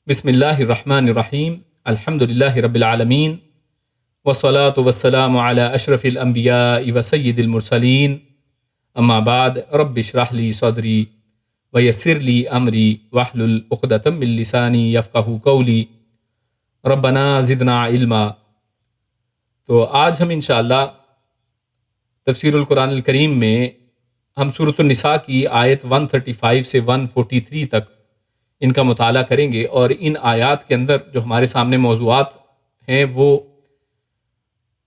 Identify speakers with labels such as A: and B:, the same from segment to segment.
A: بسم اللہ الرحمن الرحیم الحمدللہ رب العالمین والصلاة والسلام علی اشرف الانبیاء وسید المرسلین اما بعد رب اشرح لی صدری ویسر لی امری واحلل عقدۃ من لسانی یفقہوا قولی ربنا زدنا علما۔ تو آج ہم انشاءاللہ تفسیر القرآن الکریم میں ہم سورۃ النساء کی آیت 135 سے 143 تک ان کا مطالعہ کریں گے، اور ان آیات کے اندر جو ہمارے سامنے موضوعات ہیں وہ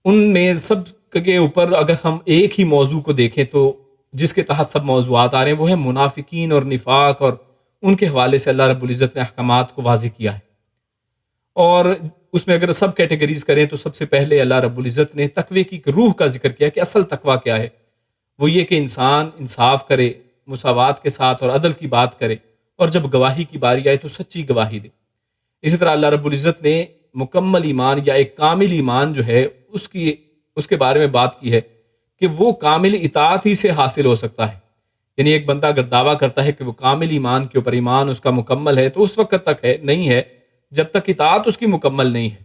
A: ان میں سب کے اوپر اگر ہم ایک ہی موضوع کو دیکھیں تو جس کے تحت سب موضوعات آ رہے ہیں وہ ہے منافقین اور نفاق، اور ان کے حوالے سے اللہ رب العزت نے احکامات کو واضح کیا ہے۔ اور اس میں اگر سب کیٹیگریز کریں تو سب سے پہلے اللہ رب العزت نے تقوی کی روح کا ذکر کیا کہ اصل تقوی کیا ہے، وہ یہ کہ انسان انصاف کرے، مساوات کے ساتھ اور عدل کی بات کرے، اور جب گواہی کی باری آئے تو سچی گواہی دے۔ اسی طرح اللہ رب العزت نے مکمل ایمان یا ایک کامل ایمان جو ہے اس کے بارے میں بات کی ہے کہ وہ کامل اطاعت ہی سے حاصل ہو سکتا ہے۔ یعنی ایک بندہ اگر دعویٰ کرتا ہے کہ وہ کامل ایمان کے اوپر ایمان اس کا مکمل ہے تو اس وقت تک نہیں ہے جب تک اطاعت اس کی مکمل نہیں ہے۔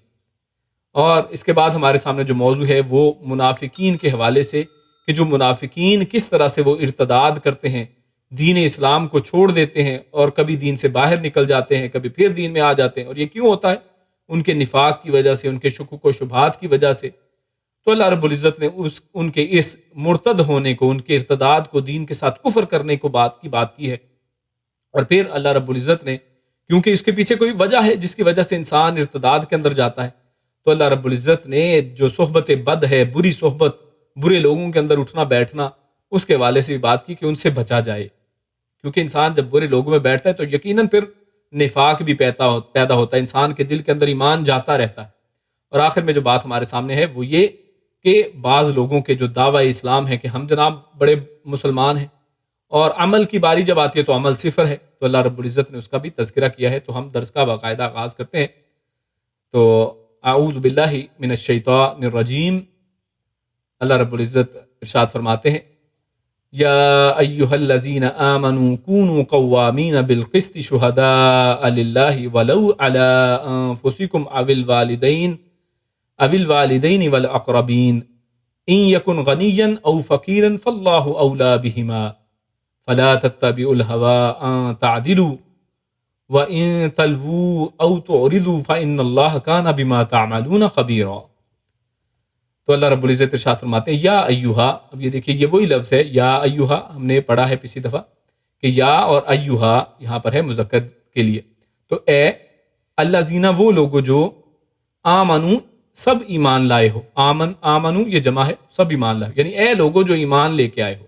A: اور اس کے بعد ہمارے سامنے جو موضوع ہے وہ منافقین کے حوالے سے، کہ جو منافقین کس طرح سے وہ ارتداد کرتے ہیں، دین اسلام کو چھوڑ دیتے ہیں، اور کبھی دین سے باہر نکل جاتے ہیں، کبھی پھر دین میں آ جاتے ہیں۔ اور یہ کیوں ہوتا ہے؟ ان کے نفاق کی وجہ سے، ان کے شکوک و شبہات کی وجہ سے۔ تو اللہ رب العزت نے ان کے اس مرتد ہونے کو، ان کے ارتداد کو، دین کے ساتھ کفر کرنے کو بات کی ہے۔ اور پھر اللہ رب العزت نے، کیونکہ اس کے پیچھے کوئی وجہ ہے جس کی وجہ سے انسان ارتداد کے اندر جاتا ہے، تو اللہ رب العزت نے جو صحبت بد ہے، بری صحبت، برے لوگوں کے اندر اٹھنا بیٹھنا، اس کے حوالے سے بھی بات کی کہ ان سے بچا جائے، کیونکہ انسان جب برے لوگوں میں بیٹھتا ہے تو یقیناً پھر نفاق بھی پیدا ہوتا ہے، انسان کے دل کے اندر ایمان جاتا رہتا ہے۔ اور آخر میں جو بات ہمارے سامنے ہے وہ یہ کہ بعض لوگوں کے جو دعویٰ اسلام ہے کہ ہم جناب بڑے مسلمان ہیں، اور عمل کی باری جب آتی ہے تو عمل صفر ہے، تو اللہ رب العزت نے اس کا بھی تذکرہ کیا ہے۔ تو ہم درس کا باقاعدہ آغاز کرتے ہیں۔ تو اعوذ باللہ من الشیطان الرجیم، اللہ رب العزت ارشاد فرماتے ہیں، یا ایہا الذین آمنوا کونوا قوامین بالقسط شہداء للہ ولو علی انفسکم او الوالدین والاقربین ان یکن غنیا او فقیرا فاللہ اولی بہما فلا تتبعوا الہوی ان تعدلوا وان تلووا او تعرضوا فان اللہ کان بما تعملون خبیرا۔ تو اللہ رب العزت ارشاد فرماتے ہیں یا ایہا، اب یہ دیکھیے یہ وہی لفظ ہے یا ایہا، ہم نے پڑھا ہے پچھلی دفعہ کہ یا اور ایہا یہاں پر ہے مذکر کے لیے۔ تو اے الذین، وہ لوگو جو آمنو، سب ایمان لائے ہو، آمنو یہ جمع ہے، سب ایمان لائے، یعنی اے لوگو جو ایمان لے کے آئے ہو،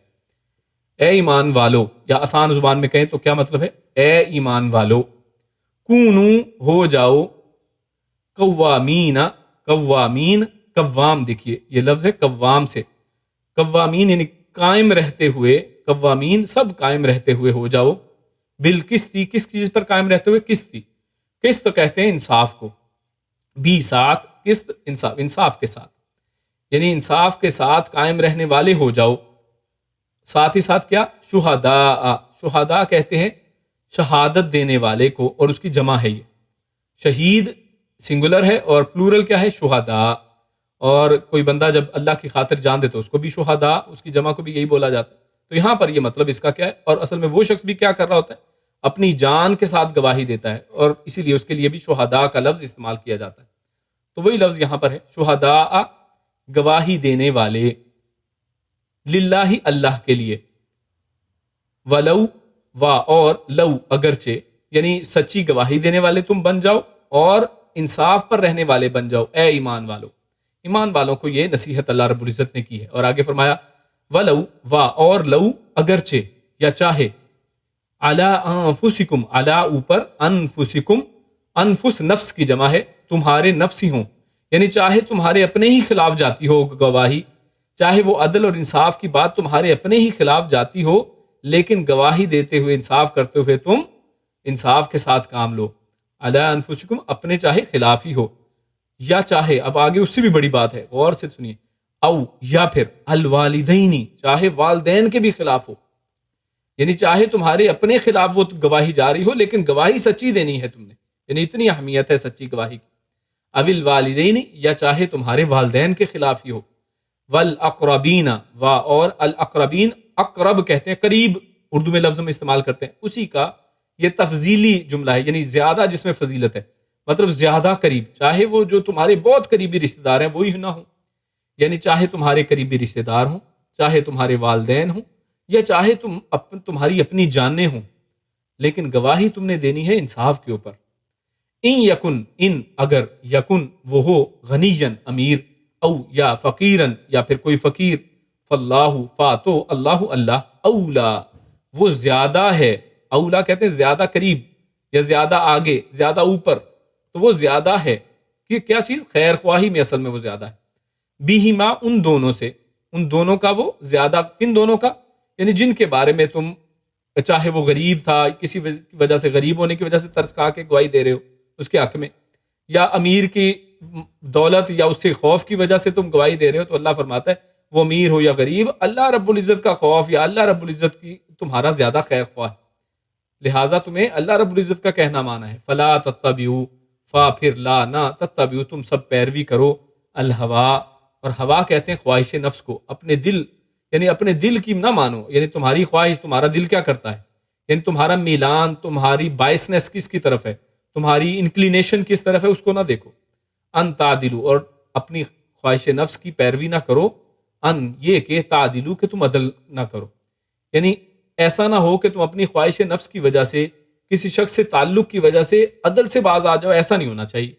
A: اے ایمان والو، یا آسان زبان میں کہیں تو کیا مطلب ہے؟ اے ایمان والو، کونو ہو جاؤ، قوامین، قوام، دیکھیے یہ لفظ ہے قوام سے، قوامین یعنی قائم رہتے ہوئے، قوامین سب قائم رہتے ہوئے ہو جاؤ، بالقسطی، کس چیز پر قائم رہتے ہوئے؟ قسطی، قسط کہتے ہیں انصاف کو، بھی ساتھ قسط، انصاف کے ساتھ، یعنی انصاف کے ساتھ قائم رہنے والے ہو جاؤ۔ ساتھ ہی ساتھ کیا؟ شہداء کہتے ہیں شہادت دینے والے کو، اور اس کی جمع ہے یہ شہید سنگولر ہے، اور پلورل کیا ہے؟ شہداء۔ اور کوئی بندہ جب اللہ کی خاطر جان دے تو اس کو بھی شہداء، اس کی جمع کو بھی یہی بولا جاتا ہے۔ تو یہاں پر یہ مطلب اس کا کیا ہے؟ اور اصل میں وہ شخص بھی کیا کر رہا ہوتا ہے؟ اپنی جان کے ساتھ گواہی دیتا ہے، اور اسی لیے اس کے لیے بھی شہداء کا لفظ استعمال کیا جاتا ہے۔ تو وہی لفظ یہاں پر ہے، شہداء، گواہی دینے والے، للہ، اللہ کے لیے، ولو، اور لو، اگرچہ، یعنی سچی گواہی دینے والے تم بن جاؤ اور انصاف پر رہنے والے بن جاؤ، اے ایمان والو۔ ایمان والوں کو یہ نصیحت اللہ رب العزت نے کی ہے، اور آگے فرمایا ولو، اور لو، اگرچہ یا چاہے، علی انفسکم، علی اوپر، انفسکم، انفس نفس کی جمع ہے، تمہارے نفس ہی ہوں، یعنی چاہے تمہارے اپنے ہی خلاف جاتی ہو گواہی، چاہے وہ عدل اور انصاف کی بات تمہارے اپنے ہی خلاف جاتی ہو، لیکن گواہی دیتے ہوئے، انصاف کرتے ہوئے تم انصاف کے ساتھ کام لو، علی انفسکم، اپنے چاہے خلاف ہی ہو، یا چاہے، اب آگے اس سے بھی بڑی بات ہے، غور سے سنیے، او، یا پھر الوالدینی، چاہے والدین کے بھی خلاف ہو، یعنی چاہے تمہارے اپنے خلاف وہ گواہی جاری ہو لیکن گواہی سچی دینی ہے تم نے، یعنی اتنی اہمیت ہے سچی گواہی کی. اول والدین، یا چاہے تمہارے والدین کے خلاف ہی ہو. والاقربین، اور الاقربین اقرب کہتے ہیں قریب، اردو میں لفظ میں استعمال کرتے ہیں، اسی کا یہ تفضیلی جملہ ہے، یعنی زیادہ جس میں فضیلت ہے، مطلب زیادہ قریب. چاہے وہ جو تمہارے بہت قریبی رشتہ دار ہیں وہی نہ ہوں، یعنی چاہے تمہارے قریبی رشتہ دار ہوں، چاہے تمہارے والدین ہوں، یا چاہے تمہاری اپنی جانیں ہوں، لیکن گواہی تم نے دینی ہے انصاف کے اوپر. ان یکن، ان اگر، یکن وہ ہو، غنیًا امیر، او یا فقیرن یا پھر کوئی فقیر، فاللہ فاتو اللہ، اللہ اولا وہ زیادہ ہے. اولا کہتے ہیں زیادہ قریب یا زیادہ آگے، زیادہ اوپر، تو وہ زیادہ ہے کہ کیا چیز؟ خیر خواہی میں اصل میں وہ زیادہ ہے. بیہما ان دونوں سے، ان دونوں کا وہ زیادہ، کن دونوں کا؟ یعنی جن کے بارے میں تم، چاہے وہ غریب تھا، کسی وجہ سے غریب ہونے کی وجہ سے ترس کھا کے گواہی دے رہے ہو اس کے حق میں، یا امیر کی دولت یا اس سے خوف کی وجہ سے تم گواہی دے رہے ہو، تو اللہ فرماتا ہے وہ امیر ہو یا غریب، اللہ رب العزت کا خوف یا اللہ رب العزت کی تمہارا زیادہ خیر خواہ ہے، لہٰذا تمہیں اللہ رب العزت کا کہنا مانا ہے. فلا تتبعوا، فا پھر لا نہ، تتبعوا تم سب پیروی کرو، الہوا، اور ہوا کہتے ہیں خواہش نفس کو، اپنے دل، یعنی اپنے دل کی نہ مانو، یعنی تمہاری خواہش، تمہارا دل کیا کرتا ہے، یعنی تمہارا میلان، تمہاری بائسنس کس کی طرف ہے، تمہاری انکلینیشن کس طرف ہے، اس کو نہ دیکھو. ان تعدلوا، اور اپنی خواہش نفس کی پیروی نہ کرو، ان یہ کہ تعدلوا کہ تم عدل نہ کرو، یعنی ایسا نہ ہو کہ تم اپنی خواہش نفس کی وجہ سے، کسی شخص سے تعلق کی وجہ سے عدل سے باز آ جاؤ، ایسا نہیں ہونا چاہیے.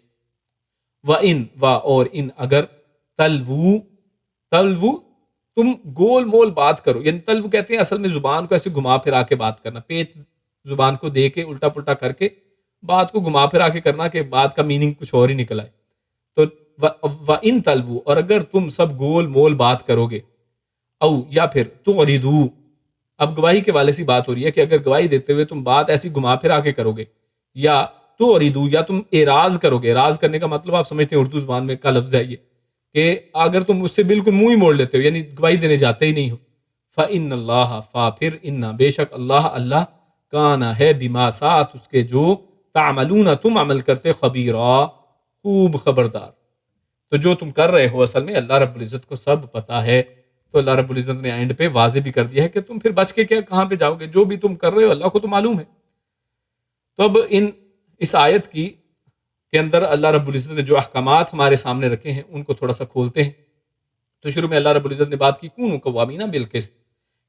A: وَإِن، اور ان اگر، تلوو تم گول مول بات کرو، یعنی تلو کہتے ہیں اصل میں زبان کو ایسے گھما پھرا کے بات کرنا، پیچ زبان کو دے کے الٹا پلٹا کر کے بات کو گھما پھرا کے کرنا کہ بات کا میننگ کچھ اور ہی نکل آئے. تو وَإِن تلوو، اور اگر تم سب گول مول بات کرو گے، او یا پھر تغریدو، اب گواہی کے والے سے بات ہو رہی ہے کہ اگر گواہی دیتے ہوئے تم بات ایسی گھما پھرا کے کرو گے، یا تغریدو یا تم اعراض کرو گے. اعراض کرنے کا مطلب آپ سمجھتے ہیں اردو زبان میں کا لفظ ہے یہ کہ اگر تم اس سے بالکل منہ ہی موڑ لیتے ہو، یعنی گواہی دینے جاتے ہی نہیں ہو. فَإِنَّ اللَّهَ، پھر ان بے شک اللہ، اللہ کانا ہے، بما ساتھ اس کے جو، تعملون تم عمل کرتے، خبیرا خوب خبردار. تو جو تم کر رہے ہو اصل میں اللہ رب العزت کو سب پتا ہے. تو اللہ رب العزت نے اینڈ پہ واضح بھی کر دیا ہے کہ تم پھر بچ کے کیا کہاں پہ جاؤ گے، جو بھی تم کر رہے ہو اللہ کو تو معلوم ہے. تو اب اس آیت کی کے اندر اللہ رب العزت نے جو احکامات ہمارے سامنے رکھے ہیں ان کو تھوڑا سا کھولتے ہیں. تو شروع میں اللہ رب العزت نے بات کی کونوا قوامین بالقسط،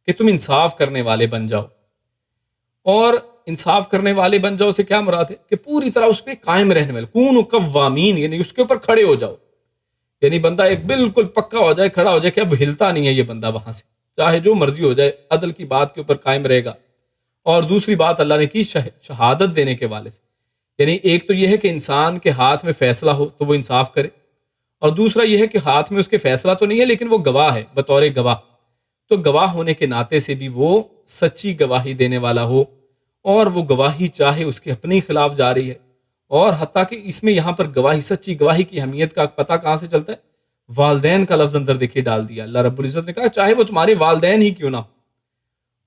A: کہ تم انصاف کرنے والے بن جاؤ. اور انصاف کرنے والے بن جاؤ سے کیا مراد ہے کہ پوری طرح اس پہ قائم رہنے والے، کونوا قوامین یعنی اس کے اوپر کھڑے ہو جاؤ، یعنی بندہ ایک بالکل پکا ہو جائے، کھڑا ہو جائے کہ اب ہلتا نہیں ہے یہ بندہ وہاں سے، چاہے جو مرضی ہو جائے عدل کی بات کے اوپر قائم رہے گا. اور دوسری بات اللہ نے کی شہادت دینے کے والے سے، یعنی ایک تو یہ ہے کہ انسان کے ہاتھ میں فیصلہ ہو تو وہ انصاف کرے، اور دوسرا یہ ہے کہ ہاتھ میں اس کے فیصلہ تو نہیں ہے لیکن وہ گواہ ہے بطور گواہ، تو گواہ ہونے کے ناطے سے بھی وہ سچی گواہی دینے والا ہو، اور وہ گواہی چاہے اس کے اپنے خلاف جا رہی ہے. اور حتیٰ کہ اس میں یہاں پر گواہی، سچی گواہی کی اہمیت کا پتہ کہاں سے چلتا ہے؟ والدین کا لفظ اندر دیکھیے ڈال دیا اللہ رب العزت نے، کہا چاہے وہ تمہارے والدین ہی کیوں نہ ہو.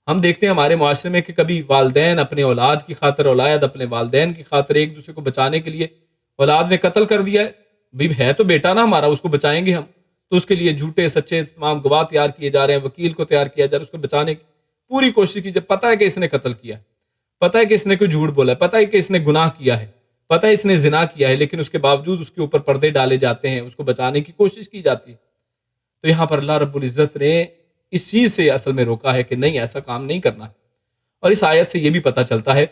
A: ہم دیکھتے ہیں ہمارے معاشرے میں کہ کبھی والدین اپنے اولاد کی خاطر، اولاد اپنے والدین کی خاطر ایک دوسرے کو بچانے کے لیے، اولاد نے قتل کر دیا ہے، بھائی ہے تو بیٹا نا ہمارا، اس کو بچائیں گے ہم، تو اس کے لیے جھوٹے سچے تمام گواہ تیار کیے جا رہے ہیں، وکیل کو تیار کیا جا رہا ہے، اس کو بچانے کی پوری کوشش کی. جب پتہ ہے کہ اس نے قتل کیا ہے، پتہ ہے کہ اس نے کوئی جھوٹ بولا ہے، پتہ ہے کہ اس نے گناہ کیا ہے، پتہ ہے اس نے زنا کیا ہے، لیکن اس کے باوجود اس کے اوپر پردے ڈالے جاتے ہیں، اس کو بچانے کی کوشش کی جاتی ہے. تو یہاں پر اللہ رب العزت نے اس چیز سے اصل میں روکا ہے کہ نہیں، ایسا کام نہیں کرنا ہے. اور اس آیت سے یہ بھی پتہ چلتا ہے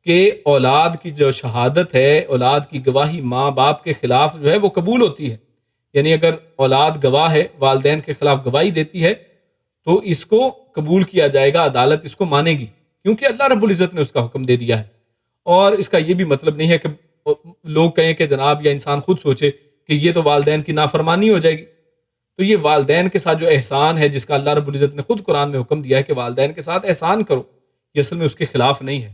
A: کہ اولاد کی جو شہادت ہے، اولاد کی گواہی ماں باپ کے خلاف جو ہے وہ قبول ہوتی ہے. یعنی اگر اولاد گواہ ہے، والدین کے خلاف گواہی دیتی ہے، تو اس کو قبول کیا جائے گا، عدالت اس کو مانے گی، کیونکہ اللہ رب العزت نے اس کا حکم دے دیا ہے. اور اس کا یہ بھی مطلب نہیں ہے کہ لوگ کہیں کہ جناب، یا انسان خود سوچے کہ یہ تو والدین کی نافرمانی ہو جائے گی. تو یہ والدین کے ساتھ جو احسان ہے، جس کا اللہ رب العزت نے خود قرآن میں حکم دیا ہے کہ والدین کے ساتھ احسان کرو، یہ اصل میں اس کے خلاف نہیں ہے.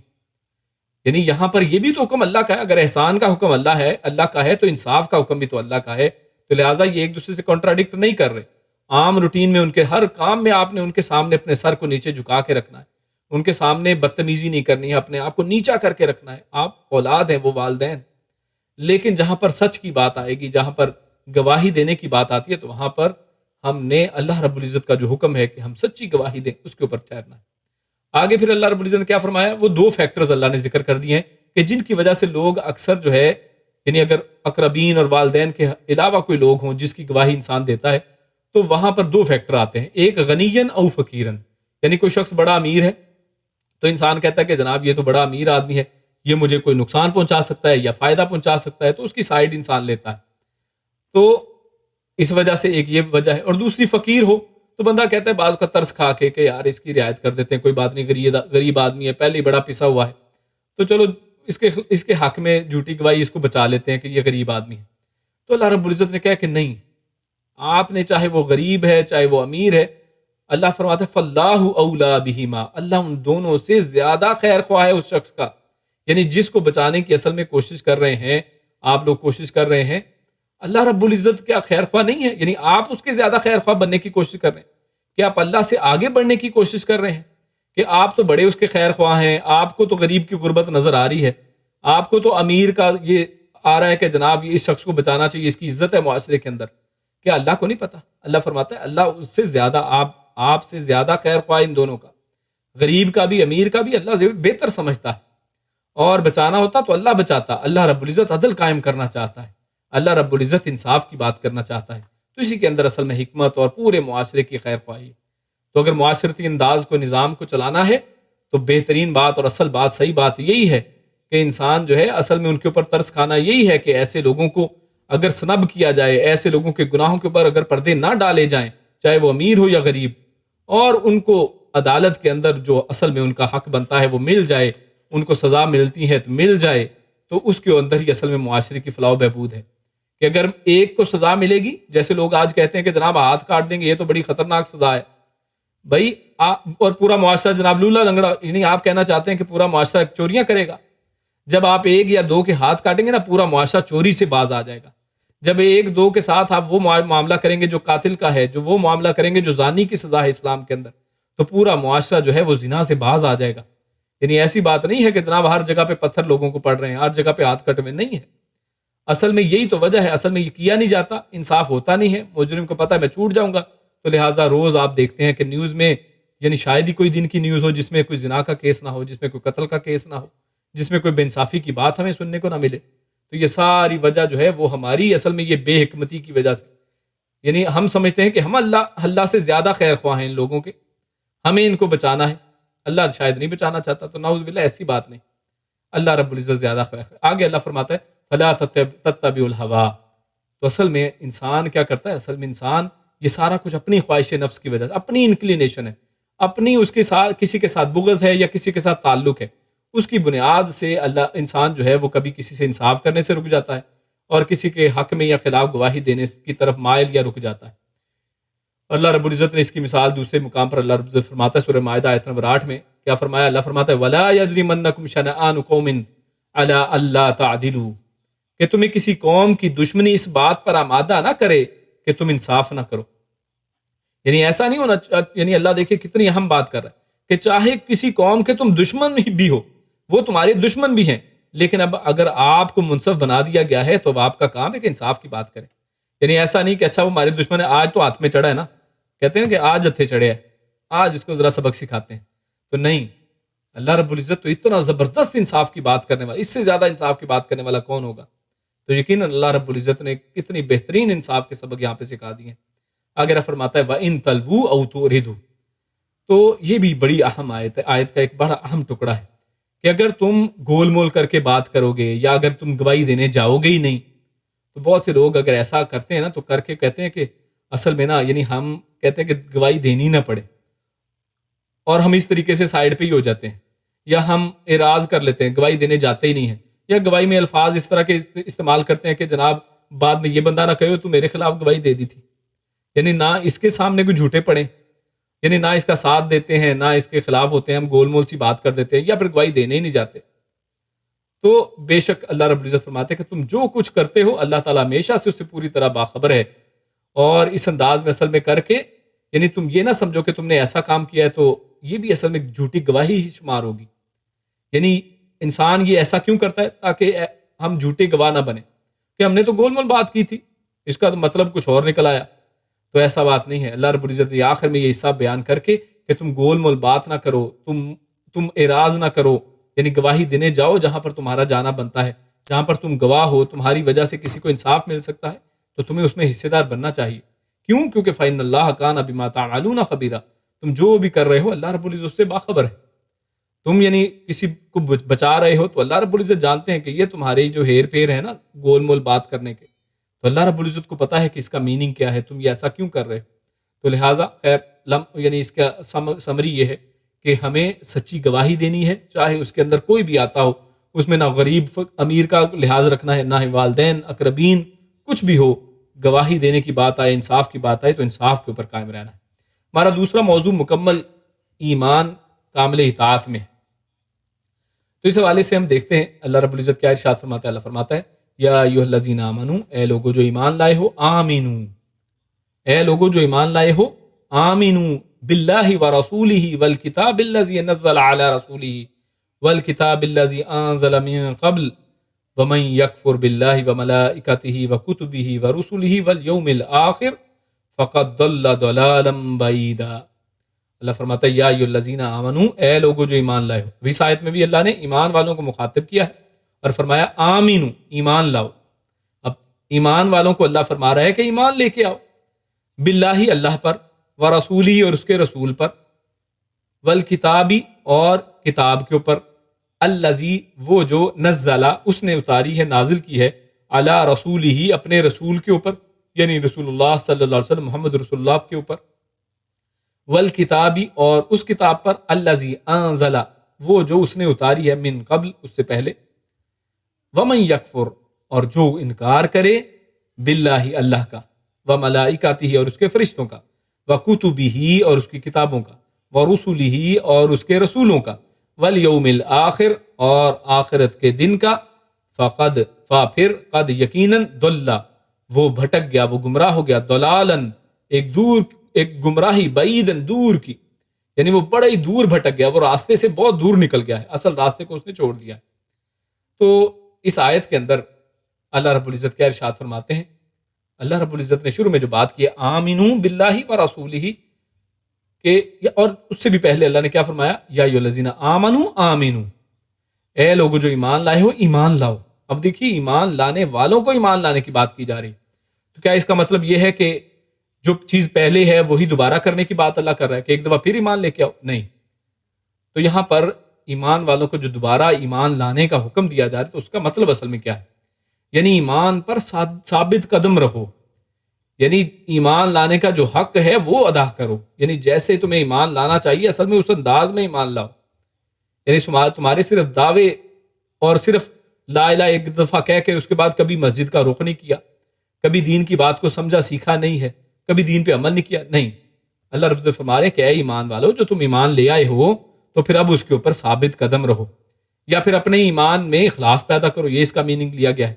A: یعنی یہاں پر یہ بھی تو حکم اللہ کا ہے، اگر احسان کا حکم اللہ کا ہے تو انصاف کا حکم بھی تو اللہ کا ہے. تو لہٰذا یہ ایک دوسرے سے کانٹراڈکٹ نہیں کر رہے. عام روٹین میں ان کے ہر کام میں آپ نے ان کے سامنے اپنے سر کو نیچے جھکا کے رکھنا ہے، ان کے سامنے بدتمیزی نہیں کرنی ہے، اپنے آپ کو نیچا کر کے رکھنا ہے. آپ اولاد ہیں، وہ والدین. لیکن جہاں پر سچ کی بات آئے گی، جہاں پر گواہی دینے کی بات آتی ہے، تو وہاں پر ہم نے اللہ رب العزت کا جو حکم ہے کہ ہم سچی گواہی دیں، اس کے اوپر ٹھہرنا ہے. آگے پھر اللہ رب العزت نے کیا فرمایا؟ وہ دو فیکٹرز اللہ نے ذکر کر دیے ہیں کہ جن کی وجہ سے لوگ اکثر جو ہے، یعنی اگر اقربین اور والدین کے علاوہ کوئی لوگ ہوں جس کی گواہی انسان دیتا ہے، تو وہاں پر دو فیکٹر آتے ہیں. ایک غنیًا او فقیرن، یعنی کوئی شخص بڑا امیر ہے تو انسان کہتا ہے کہ جناب یہ تو بڑا امیر آدمی ہے، یہ مجھے کوئی نقصان پہنچا سکتا ہے یا فائدہ پہنچا سکتا ہے، تو اس کی سائڈ انسان لیتا ہے. تو اس وجہ سے ایک یہ وجہ ہے. اور دوسری فقیر ہو تو بندہ کہتا ہے بعض کا ترس کھا کے کہ یار اس کی رعایت کر دیتے ہیں، کوئی بات نہیں، غریب آدمی ہے، پہلے ہی بڑا پسا ہوا ہے، تو چلو اس کے حق میں جھوٹی گواہی اس کو بچا لیتے ہیں کہ یہ غریب آدمی ہے. تو اللہ رب العزت نے کہا کہ نہیں، آپ نے چاہے وہ غریب ہے چاہے وہ امیر ہے، اللہ فرماتے ہیں فاللہ اولا بہما، اللہ ان دونوں سے زیادہ خیر خواہ ہے اس شخص کا. یعنی جس کو بچانے کی اصل میں کوشش کر رہے ہیں، آپ لوگ کوشش کر رہے ہیں، اللہ رب العزت کیا خیر خواہ نہیں ہے؟ یعنی آپ اس کے زیادہ خیر خواہ بننے کی کوشش کر رہے ہیں کہ آپ اللہ سے آگے بڑھنے کی کوشش کر رہے ہیں کہ آپ تو بڑے اس کے خیر خواہ ہیں، آپ کو تو غریب کی غربت نظر آ رہی ہے، آپ کو تو امیر کا یہ آ رہا ہے کہ جناب اس شخص کو بچانا چاہیے، اس کی عزت ہے معاشرے کے اندر. کیا اللہ کو نہیں پتا؟ اللہ فرماتا ہے اللہ اس سے زیادہ آپ سے زیادہ خیر خواہ ان دونوں کا، غریب کا بھی امیر کا بھی اللہ بہتر سمجھتا ہے. اور بچانا ہوتا تو اللہ بچاتا. اللہ رب العزت عدل قائم کرنا چاہتا ہے، اللہ رب العزت انصاف کی بات کرنا چاہتا ہے. تو اسی کے اندر اصل میں حکمت اور پورے معاشرے کی خیر خواہی ہے. تو اگر معاشرتی انداز کو، نظام کو چلانا ہے تو بہترین بات اور اصل بات، صحیح بات یہی ہے کہ انسان جو ہے اصل میں ان کے اوپر ترس کھانا یہی ہے کہ ایسے لوگوں کو اگر سنب کیا جائے، ایسے لوگوں کے گناہوں کے اوپر اگر پردے نہ ڈالے جائیں، چاہے وہ امیر ہو یا غریب، اور ان کو عدالت کے اندر جو اصل میں ان کا حق بنتا ہے وہ مل جائے، ان کو سزا ملتی ہے تو مل جائے، تو اس کے اندر ہی اصل میں معاشرے کی فلاح و بہبود ہے. کہ اگر ایک کو سزا ملے گی، جیسے لوگ آج کہتے ہیں کہ جناب ہاتھ کاٹ دیں گے، یہ تو بڑی خطرناک سزا ہے بھائی، اور پورا معاشرہ جناب لولا لنگڑا، یعنی آپ کہنا چاہتے ہیں کہ پورا معاشرہ چوریاں کرے گا. جب آپ ایک یا دو کے ہاتھ کاٹیں گے نا، پورا معاشرہ چوری سے باز آ جائے گا. جب ایک دو کے ساتھ آپ وہ معاملہ کریں گے جو قاتل کا ہے، جو وہ معاملہ کریں گے جو زانی کی سزا ہے اسلام کے اندر، تو پورا معاشرہ جو ہے وہ زنا سے باز آ جائے گا. یعنی ایسی بات نہیں ہے کہ جناب ہر جگہ پہ پتھر لوگوں کو پڑ رہے ہیں، ہر جگہ پہ ہاتھ کٹ ہوئے، نہیں ہے. اصل میں یہی تو وجہ ہے، اصل میں یہ کیا نہیں جاتا، انصاف ہوتا نہیں ہے. مجرم کو پتہ ہے میں چھوٹ جاؤں گا، تو لہٰذا روز آپ دیکھتے ہیں کہ نیوز میں، یعنی شاید ہی کوئی دن کی نیوز ہو جس میں کوئی زنا کا کیس نہ ہو، جس میں کوئی قتل کا کیس نہ ہو، جس میں کوئی بے انصافی کی بات ہمیں سننے کو نہ ملے. تو یہ ساری وجہ جو ہے وہ ہماری اصل میں یہ بے حکمتی کی وجہ سے، یعنی ہم سمجھتے ہیں کہ ہم اللہ سے زیادہ خیر خواہ ہیں ان لوگوں کے، ہمیں ان کو بچانا ہے، اللہ شاید نہیں بچانا چاہتا. تو نعوذ باللہ ایسی بات نہیں، اللہ رب العزت زیادہ خیر ہے. آگے اللہ فرماتا ہے فلا تتبعوا الہوا. تو اصل میں انسان کیا کرتا ہے؟ اصل میں انسان یہ سارا کچھ اپنی خواہش نفس کی وجہ سے، اپنی انکلینیشن ہے، اپنی اس کے ساتھ کسی کے ساتھ بغض ہے یا کسی کے ساتھ تعلق ہے، اس کی بنیاد سے اللہ انسان جو ہے وہ کبھی کسی سے انصاف کرنے سے رک جاتا ہے اور کسی کے حق میں یا خلاف گواہی دینے کی طرف مائل یا رک جاتا ہے. اللہ رب العزت نے اس کی مثال دوسرے مقام پر اللہ رب العزت فرماتا ہے سورہ مائدہ آیت نمبر 8 میں، کیا فرمایا؟ اللہ فرماتا ہے وَلَا يَجْرِمَنَّكُمْ شَنَآنُ قَوْمٍ عَلَىٰ أَلَّا تَعْدِلُوا، کہ تمہیں کسی قوم کی دشمنی اس بات پر آمادہ نہ کرے کہ تم انصاف نہ کرو. یعنی ایسا نہیں ہونا، یعنی اللہ دیکھیں کتنی اہم بات کر رہا ہے کہ چاہے کسی قوم کے تم دشمن بھی ہو، وہ تمہارے دشمن بھی ہیں، لیکن اب اگر آپ کو منصف بنا دیا گیا ہے تو اب آپ کا کام ہے کہ انصاف کی بات کریں. یعنی ایسا نہیں کہ اچھا وہ ہمارے دشمن ہے، آج تو ہاتھ میں چڑھا ہے نا، کہتے ہیں کہ آج ہتھے چڑھے ہے، آج اس کو ذرا سبق سکھاتے ہیں. تو نہیں، اللہ رب العزت تو اتنا زبردست انصاف کی بات کرنے والا، اس سے زیادہ انصاف کی بات کرنے والا کون ہوگا؟ تو یقیناً اللہ رب العزت نے کتنی بہترین انصاف کے سبق یہاں پہ سکھا دیے ہیں. آگے فرماتا ہے وَإِن تَلْوُوا أَوْ تُعْرِضُوا. تو یہ بھی بڑی اہم آیت ہے، آیت کا ایک بڑا اہم ٹکڑا ہے کہ اگر تم گول مول کر کے بات کرو گے یا اگر تم گواہی دینے جاؤ گے ہی نہیں، تو بہت سے لوگ اگر ایسا کرتے ہیں نا تو کر کے کہتے ہیں کہ اصل میں نا، یعنی ہم کہتے ہیں کہ گواہی دینی نہ پڑے، اور ہم اس طریقے سے سائڈ پہ ہی ہو جاتے ہیں، یا ہم اعراض کر لیتے ہیں، گواہی دینے جاتے ہی نہیں ہیں، یا گواہی میں الفاظ اس طرح کے استعمال کرتے ہیں کہ جناب بعد میں یہ بندہ نہ کہو تو میرے خلاف گواہی دے دی تھی. یعنی نہ اس کے سامنے کوئی جھوٹے پڑے، یعنی نہ اس کا ساتھ دیتے ہیں نہ اس کے خلاف ہوتے ہیں، ہم گول مول سی بات کر دیتے ہیں یا پھر گواہی دینے ہی نہیں جاتے. تو بے شک اللہ رب العزت فرماتے ہیں کہ تم جو کچھ کرتے ہو اللہ تعالیٰ ہمیشہ سے اس سے پوری طرح باخبر ہے. اور اس انداز میں اصل میں کر کے، یعنی تم یہ نہ سمجھو کہ تم نے ایسا کام کیا ہے تو یہ بھی اصل میں جھوٹی گواہی ہی شمار ہوگی. یعنی انسان یہ ایسا کیوں کرتا ہے؟ تاکہ ہم جھوٹے گواہ نہ بنے کہ ہم نے تو گول مول بات کی تھی، اس کا تو مطلب کچھ اور نکل آیا. تو ایسا بات نہیں ہے. اللہ رب العزت نے آخر میں یہ حصہ بیان کر کے کہ تم گول مول بات نہ کرو، تم اعراض نہ کرو، یعنی گواہی دینے جاؤ جہاں پر تمہارا جانا بنتا ہے، جہاں پر تم گواہ ہو، تمہاری وجہ سے کسی کو انصاف مل سکتا ہے، تو تمہیں اس میں حصے دار بننا چاہیے. کیوں؟ کیونکہ فإن اللہ کان بما تعملون خبیرا. تم جو بھی کر رہے ہو اللہ رب العزت سے باخبر ہے. تم یعنی کسی کو بچا رہے ہو تو اللہ رب العزت جانتے ہیں کہ یہ تمہارے جو ہیر پھیر ہے نا گول مول بات کرنے کے، تو اللہ رب العزت کو پتا ہے کہ اس کا میننگ کیا ہے، تم یہ ایسا کیوں کر رہے ہو. تو لہٰذا خیر یعنی اس کا سمری یہ ہے کہ ہمیں سچی گواہی دینی ہے، چاہے اس کے اندر کوئی بھی آتا ہو. اس میں نہ غریب امیر کا لحاظ رکھنا ہے، نہ والدین اقربین کچھ بھی ہو. گواہی دینے کی بات آئے، انصاف کی بات آئے تو انصاف کے اوپر قائم رہنا ہے. ہمارا دوسرا موضوع مکمل ایمان کامل اطاعت میں ہے. تو اس حوالے سے ہم دیکھتے ہیں اللہ رب العزت کیا ارشاد فرماتا ہے. اللہ فرماتا ہے یا ایھا الذین آمنو، اے لوگو جو ایمان لائے ہو، آمینو، اے لوگو جو ایمان لائے ہو، آمینو باللہ ورسولہ والکتاب الذی نزل علی رسولہ والکتاب الذی انزل من قبل ومن یکفر باللہ وملائکتہ وکتبہ ورسلہ والیوم الآخر فقد ضل ضلالا بعیدا. اللہ فرماتا ہے یا ایھا الذین آمنو، اے لوگو جو ایمان لائے ہو. ابھی اس آیت میں بھی اللہ نے ایمان والوں کو مخاطب کیا ہے اور فرمایا آمینو، ایمان لاؤ. اب ایمان والوں کو اللہ فرما رہا ہے کہ ایمان لے کے آؤ باللہ، اللہ پر، ورسولی، اور اس کے رسول پر، والکتابی، اور کتاب کے اوپر، الذی، وہ جو، نزلہ، اس نے اتاری ہے، نازل کی ہے، علی رسولہ، اپنے رسول کے اوپر، یعنی رسول اللہ صلی اللہ علیہ وسلم، محمد رسول اللہ کے اوپر، والکتابی، اور اس کتاب پر، الذی انزل، وہ جو اس نے اتاری ہے، من قبل، اس سے پہلے، ومن یکفر، اور جو انکار کرے، باللہ، اللہ کا، وملائکتہ، اور اس کے فرشتوں کا، وکتبہ، اور اس کی کتابوں کا، ورسلہ، اور اس کے رسولوں کا، والیوم الآخر، اور آخرت کے دن کا، فقد، پھر، قد، یقیناً، ضل، وہ بھٹک گیا، وہ گمراہ ہو گیا، ضلالن، ایک گمراہی، بعیدن، دور کی، یعنی وہ بڑا ہی دور بھٹک گیا، وہ راستے سے بہت دور نکل گیا ہے، اصل راستے کو اس نے چھوڑ دیا ہے. تو اس آیت کے اندر اللہ رب العزت کیا ارشاد فرماتے ہیں؟ اللہ رب العزت نے شروع میں جو بات کی ہے آمینو باللہ ورسولہ، کہ اور اس سے بھی پہلے اللہ نے کیا فرمایا؟ یا ایھا الذین آمنو آمینو، اے لوگو جو ایمان لائے ہو، ایمان لاؤ. اب دیکھیے ایمان لانے والوں کو ایمان لانے کی بات کی جا رہی. تو کیا اس کا مطلب یہ ہے کہ جو چیز پہلے ہے وہی دوبارہ کرنے کی بات اللہ کر رہا ہے کہ ایک دفعہ پھر ایمان لے کے آؤ؟ نہیں. تو یہاں پر ایمان والوں کو جو دوبارہ ایمان لانے کا حکم دیا جا رہا ہے تو اس کا مطلب اصل میں کیا ہے؟ یعنی ایمان پر ثابت قدم رہو، یعنی ایمان لانے کا جو حق ہے وہ ادا کرو. یعنی جیسے تمہیں ایمان لانا چاہیے اصل میں اس انداز میں ایمان لاؤ. یعنی تمہارے صرف دعوے اور صرف لا الہ ایک دفعہ کہہ کے اس کے بعد کبھی مسجد کا رخ نہیں کیا، کبھی دین کی بات کو سمجھا سیکھا نہیں ہے، کبھی دین پہ عمل نہیں کیا، نہیں. اللہ رب العزت فرما رہے ہیں کہ اے ایمان والو، جو تم ایمان لے آئے ہو تو پھر اب اس کے اوپر ثابت قدم رہو، یا پھر اپنے ایمان میں اخلاص پیدا کرو. یہ اس کا میننگ لیا گیا ہے.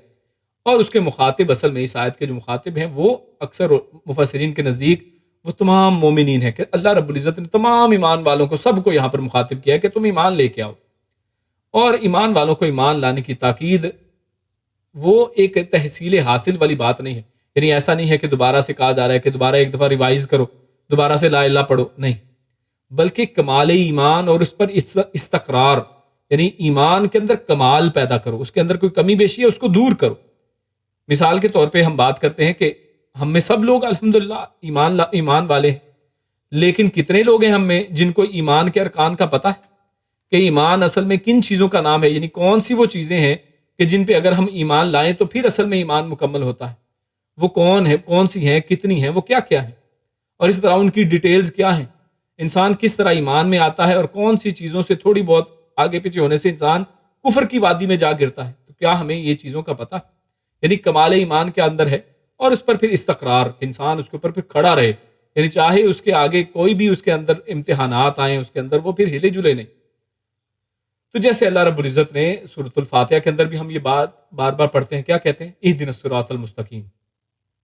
A: اور اس کے مخاطب، اصل میں اس آیت کے جو مخاطب ہیں وہ اکثر مفسرین کے نزدیک وہ تمام مومنین ہیں، کہ اللہ رب العزت نے تمام ایمان والوں کو، سب کو یہاں پر مخاطب کیا ہے کہ تم ایمان لے کے آؤ. اور ایمان والوں کو ایمان لانے کی تاکید وہ ایک تحصیل حاصل والی بات نہیں ہے. یعنی ایسا نہیں ہے کہ دوبارہ سے کہا جا رہا ہے کہ دوبارہ ایک دفعہ ریوائز کرو، دوبارہ سے لا الہ پڑھو، نہیں. بلکہ کمال ایمان اور اس پر استقرار، یعنی ایمان کے اندر کمال پیدا کرو، اس کے اندر کوئی کمی بیشی ہے اس کو دور کرو. مثال کے طور پہ ہم بات کرتے ہیں کہ ہم میں سب لوگ الحمدللہ ایمان والے ہیں، لیکن کتنے لوگ ہیں ہم میں جن کو ایمان کے ارکان کا پتہ ہے کہ ایمان اصل میں کن چیزوں کا نام ہے، یعنی کون سی وہ چیزیں ہیں کہ جن پہ اگر ہم ایمان لائیں تو پھر اصل میں ایمان مکمل ہوتا ہے. وہ کون ہے، کون سی ہیں، کتنی ہیں، وہ کیا کیا ہیں، اور اس طرح ان کی ڈیٹیلز کیا ہیں، انسان کس طرح ایمان میں آتا ہے، اور کون سی چیزوں سے تھوڑی بہت آگے پیچھے ہونے سے انسان کفر کی وادی میں جا گرتا ہے. تو کیا ہمیں یہ چیزوں کا پتہ؟ یعنی کمال ایمان کے اندر ہے، اور اس پر پھر استقرار، انسان اس کے اوپر پھر کھڑا رہے، یعنی چاہے اس کے آگے کوئی بھی اس کے اندر امتحانات آئیں، اس کے اندر وہ پھر ہلے جلے نہیں. تو جیسے اللہ رب العزت نے سورۃ الفاتحہ کے اندر بھی ہم یہ بات بار بار پڑھتے ہیں، کیا کہتے ہیں؟ اہدنا الصراط المستقیم،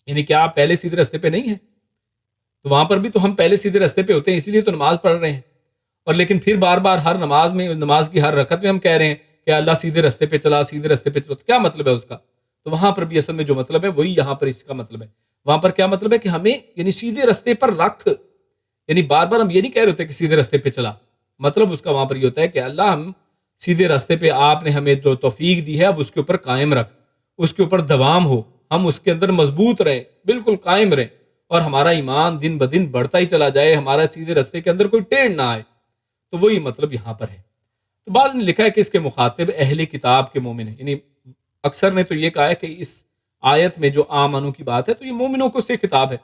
A: یعنی کیا آپ پہلے سیدھے راستے پہ نہیں ہیں؟ تو وہاں پر بھی تو ہم پہلے سیدھے راستے پہ ہوتے ہیں، اسی لیے تو نماز پڑھ رہے ہیں. اور لیکن پھر بار بار ہر نماز کی ہر رکعت میں ہم کہہ رہے ہیں کہ اللہ سیدھے رستے پہ چلا، سیدھے رستے پہ چلا، تو کیا مطلب ہے اس کا؟ تو وہاں پر بھی اصل میں جو مطلب ہے وہی یہاں پر اس کا مطلب ہے. وہاں پر کیا مطلب ہے کہ ہمیں یعنی سیدھے رستے پر رکھ، یعنی بار بار ہم یہ نہیں کہہ رہے ہوتے کہ سیدھے رستے پہ چلا. مطلب اس کا وہاں پر یہ ہوتا ہے کہ اللہ ہم سیدھے راستے پہ آپ نے ہمیں جو توفیق دی ہے اب اس کے اوپر قائم رکھ، اس کے اوپر دوام ہو، ہم اس کے اندر مضبوط رہیں، بالکل قائم رہیں، اور ہمارا ایمان دن بدن بڑھتا ہی چلا جائے، ہمارا سیدھے راستے کے اندر کوئی ٹیڑھ نہ آئے. تو وہی مطلب یہاں پر ہے. تو بعض نے لکھا ہے کہ اس کے مخاطب اہل کتاب کے مومن ہیں، یعنی اکثر نے تو یہ کہا ہے کہ اس آیت میں جو آمنو کی بات ہے تو یہ مومنوں کو سے خطاب ہے،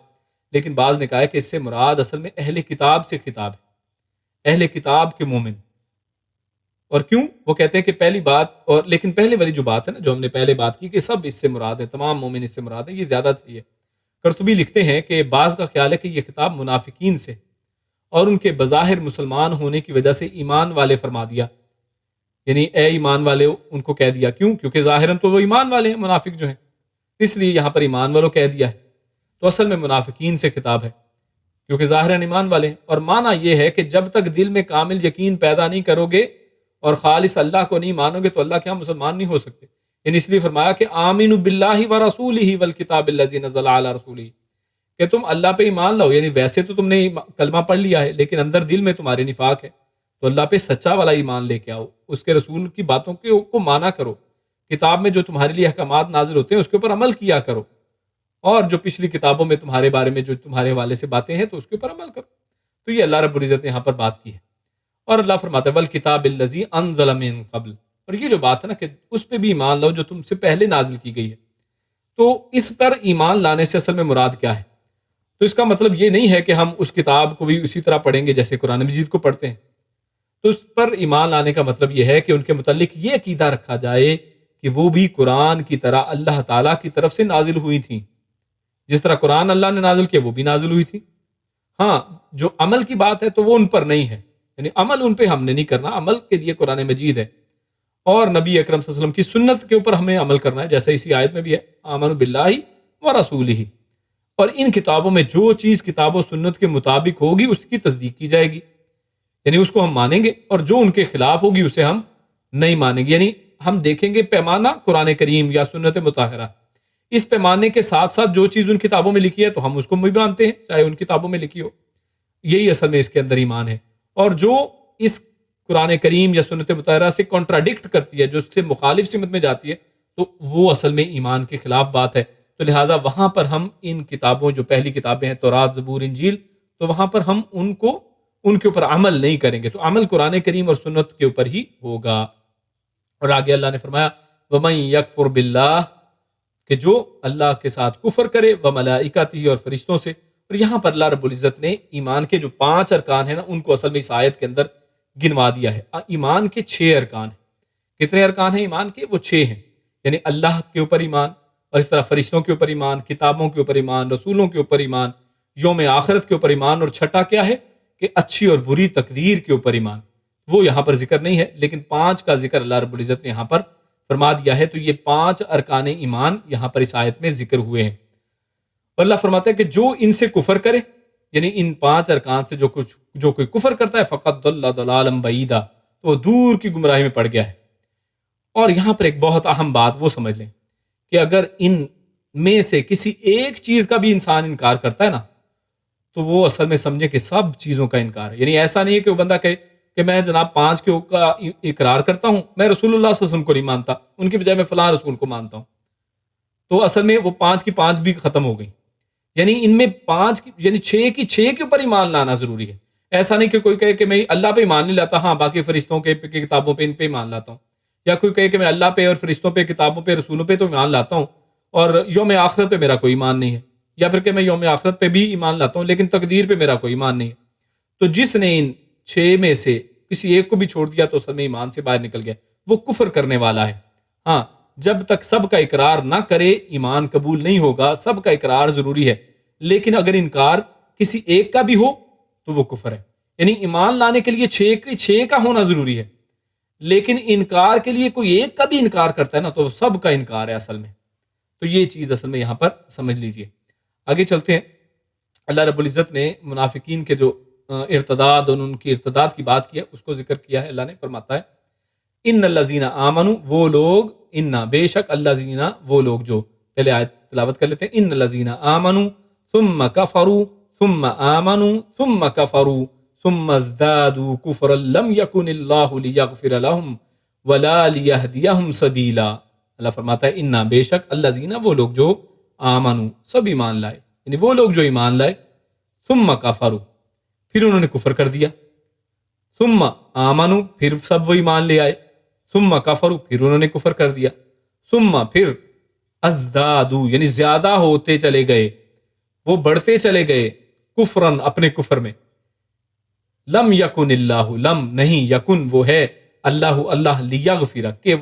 A: لیکن بعض نے کہا ہے کہ اس سے مراد اصل میں اہل کتاب سے خطاب ہے، اہل کتاب کے مومن. اور کیوں؟ وہ کہتے ہیں کہ پہلی بات، اور لیکن پہلے والی جو بات ہے نا جو ہم نے پہلے بات کی کہ سب اس سے مراد ہے، تمام مومن اس سے مراد ہے، یہ زیادہ صحیح ہے. قرطبی لکھتے ہیں کہ بعض کا خیال ہے کہ یہ خطاب منافقین سے اور ان کے بظاہر مسلمان ہونے کی وجہ سے ایمان والے فرما دیا، یعنی اے ایمان والے ان کو کہہ دیا. کیوں؟ کیونکہ ظاہراً تو وہ ایمان والے ہیں، منافق جو ہیں، اس لیے یہاں پر ایمان والوں کہہ دیا ہے. تو اصل میں منافقین سے خطاب ہے کیونکہ ظاہراً ایمان والے ہیں. اور معنی یہ ہے کہ جب تک دل میں کامل یقین پیدا نہیں کرو گے اور خالص اللہ کو نہیں مانو گے تو اللہ کے ہاں مسلمان نہیں ہو سکتے. یعنی اس لیے فرمایا کہ آمینوا باللہ ورسولہ والکتاب الذی نزل علی رسولہ، کہ تم اللہ پہ ایمان لاؤ. یعنی ویسے تو تم نے کلمہ پڑھ لیا ہے لیکن اندر دل میں تمہارے نفاق ہے، تو اللہ پہ سچا والا ایمان لے کے آؤ، اس کے رسول کی باتوں کو مانا کرو، کتاب میں جو تمہارے لیے احکامات نازل ہوتے ہیں اس کے اوپر عمل کیا کرو، اور جو پچھلی کتابوں میں تمہارے بارے میں جو تمہارے حوالے سے باتیں ہیں تو اس کے اوپر عمل کرو. تو یہ اللہ رب العزت نے یہاں پر بات کی ہے. اور اللہ فرماتا ہے والکتاب الذی انزل من قبل، اور یہ جو بات ہے نا کہ اس پہ بھی ایمان لاؤ جو تم سے پہلے نازل کی گئی ہے. تو اس پر ایمان لانے سے اصل میں مراد کیا ہے؟ تو اس کا مطلب یہ نہیں ہے کہ ہم اس کتاب کو بھی اسی طرح پڑھیں گے جیسے قرآن مجید کو پڑھتے ہیں. تو اس پر ایمان لانے کا مطلب یہ ہے کہ ان کے متعلق یہ عقیدہ رکھا جائے کہ وہ بھی قرآن کی طرح اللہ تعالیٰ کی طرف سے نازل ہوئی تھیں، جس طرح قرآن اللہ نے نازل کیا وہ بھی نازل ہوئی تھی. ہاں جو عمل کی بات ہے تو وہ ان پر نہیں ہے، یعنی عمل ان پہ ہم نے نہیں کرنا، عمل کے لیے قرآن مجید ہے اور نبی اکرم صلی اللہ علیہ وسلم کی سنت کے اوپر ہمیں عمل کرنا ہے، جیسے اسی آیت میں بھی ہے آمنوا باللہ ورسولہ. اور ان کتابوں میں جو چیز کتاب و سنت کے مطابق ہوگی اس کی تصدیق کی جائے گی، یعنی اس کو ہم مانیں گے، اور جو ان کے خلاف ہوگی اسے ہم نہیں مانیں گے. یعنی ہم دیکھیں گے پیمانہ قرآن کریم یا سنت مطہرہ، اس پیمانے کے ساتھ ساتھ جو چیز ان کتابوں میں لکھی ہے تو ہم اس کو بھی مانتے ہیں چاہے ان کتابوں میں لکھی ہو. یہی اصل میں اس کے اندر ایمان ہے. اور جو اس قرآن کریم یا سنت مطہرہ سے کنٹراڈکٹ کرتی ہے، جو اس سے مخالف سمت میں جاتی ہے، تو وہ اصل میں ایمان کے خلاف بات ہے. تو لہٰذا وہاں پر ہم ان کتابوں جو پہلی کتابیں ہیں تورات، زبور، انجیل، تو وہاں پر ہم ان کے اوپر عمل نہیں کریں گے. تو عمل قرآن کریم اور سنت کے اوپر ہی ہوگا. اور آگے اللہ نے فرمایا وَمَن يَكْفُرْ بِاللَّهِ، کہ جو اللہ کے ساتھ کفر کرے، وَمَلَائِكَتِهِ، اور فرشتوں سے. اور یہاں پر اللہ رب العزت نے ایمان کے جو 5 ارکان ہیں نا ان کو اصل میں اس آیت کے اندر گنوا دیا ہے. ایمان کے 6 ارکان ہیں. کتنے ارکان ہیں ایمان کے؟ وہ 6 ہیں. یعنی اللہ کے اوپر ایمان، اور اس طرح فرشتوں کے اوپر ایمان، کتابوں کے اوپر ایمان، رسولوں کے اوپر ایمان، یوم آخرت کے اوپر ایمان، اور چھٹا کیا ہے کہ اچھی اور بری تقدیر کے اوپر ایمان. وہ یہاں پر ذکر نہیں ہے لیکن 5 کا ذکر اللہ رب العزت نے یہاں پر فرما دیا ہے. تو یہ 5 ارکان ایمان یہاں پر اس آیت میں ذکر ہوئے ہیں. اور اللہ فرماتا ہے کہ جو ان سے کفر کرے، یعنی ان 5 ارکان سے جو کوئی کفر کرتا ہے فقط ضل ضلالا بعیدا، تو وہ دور کی گمراہی میں پڑ گیا ہے. اور یہاں پر ایک بہت اہم بات وہ سمجھ لیں کہ اگر ان میں سے کسی ایک چیز کا بھی انسان انکار کرتا ہے نا تو وہ اصل میں سمجھے کہ سب چیزوں کا انکار ہے. یعنی ایسا نہیں ہے کہ وہ بندہ کہے کہ میں جناب 5 کا اقرار کرتا ہوں، میں رسول اللہ صلی اللہ علیہ وسلم کو نہیں مانتا، ان کی بجائے میں فلاں رسول کو مانتا ہوں، تو اصل میں وہ 5 کی 5 بھی ختم ہو گئی. یعنی ان میں 5 یعنی 6 کی 6 کے اوپر ایمان لانا ضروری ہے. ایسا نہیں کہ کوئی کہے کہ میں اللہ پہ ایمان نہیں لاتا، ہاں باقی فرشتوں کے کتابوں پہ ان پہ ایمان لاتا ہوں، یا کوئی کہے کہ میں اللہ پہ اور فرشتوں پہ، کتابوں پہ، رسولوں پہ تو ایمان لاتا ہوں اور یوم آخرت پہ میرا کوئی ایمان نہیں ہے، یا پھر کہ میں یوم آخرت پہ بھی ایمان لاتا ہوں لیکن تقدیر پہ میرا کوئی ایمان نہیں ہے. تو جس نے ان 6 میں سے کسی ایک کو بھی چھوڑ دیا تو اصل میں ایمان سے باہر نکل گیا، وہ کفر کرنے والا ہے. ہاں جب تک سب کا اقرار نہ کرے ایمان قبول نہیں ہوگا. سب کا اقرار ضروری ہے لیکن اگر انکار کسی ایک کا بھی ہو تو وہ کفر ہے. یعنی ایمان لانے کے لیے 6 کا ہونا ضروری ہے لیکن انکار کے لیے کوئی ایک کا بھی انکار کرتا ہے نا تو وہ سب کا انکار ہے اصل میں. تو یہ چیز اصل میں یہاں پر سمجھ لیجئے. آگے چلتے ہیں. اللہ رب العزت نے منافقین کے جو ارتداد اور ان کی ارتداد کی بات کی ہے اس کو ذکر کیا ہے. اللہ نے فرماتا ہے ان الذین آمنوا، وہ لوگ، ان بے شک الذین وہ لوگ جو، پہلے آیت تلاوت کر لیتے ہیں. ان الذین آمنوا ثم کفروا ثم آمنوا ثم کفروا ثم ازدادوا کفرا لم یکن اللہ لیغفر لهم ولا لیہدیہم سبیلا. اللہ فرماتا ہے ان بے شک الذین وہ لوگ جو آمنوا سب ایمان لائے، یعنی وہ لوگ جو ایمان لائے، ثم کفروا پھر انہوں نے کفر کر دیا، ثم آمنوا پھر سب وہ ایمان لے آئے، ثم کفروا پھر انہوں نے کفر کر دیا، ثم پھر ازدادوا یعنی زیادہ ہوتے چلے گئے، وہ بڑھتے چلے گئے، کفرن اپنے کفر میں. لم یکن اللہ، لم نہیں، یکن وہ ہے، اللہ لیغفر کہ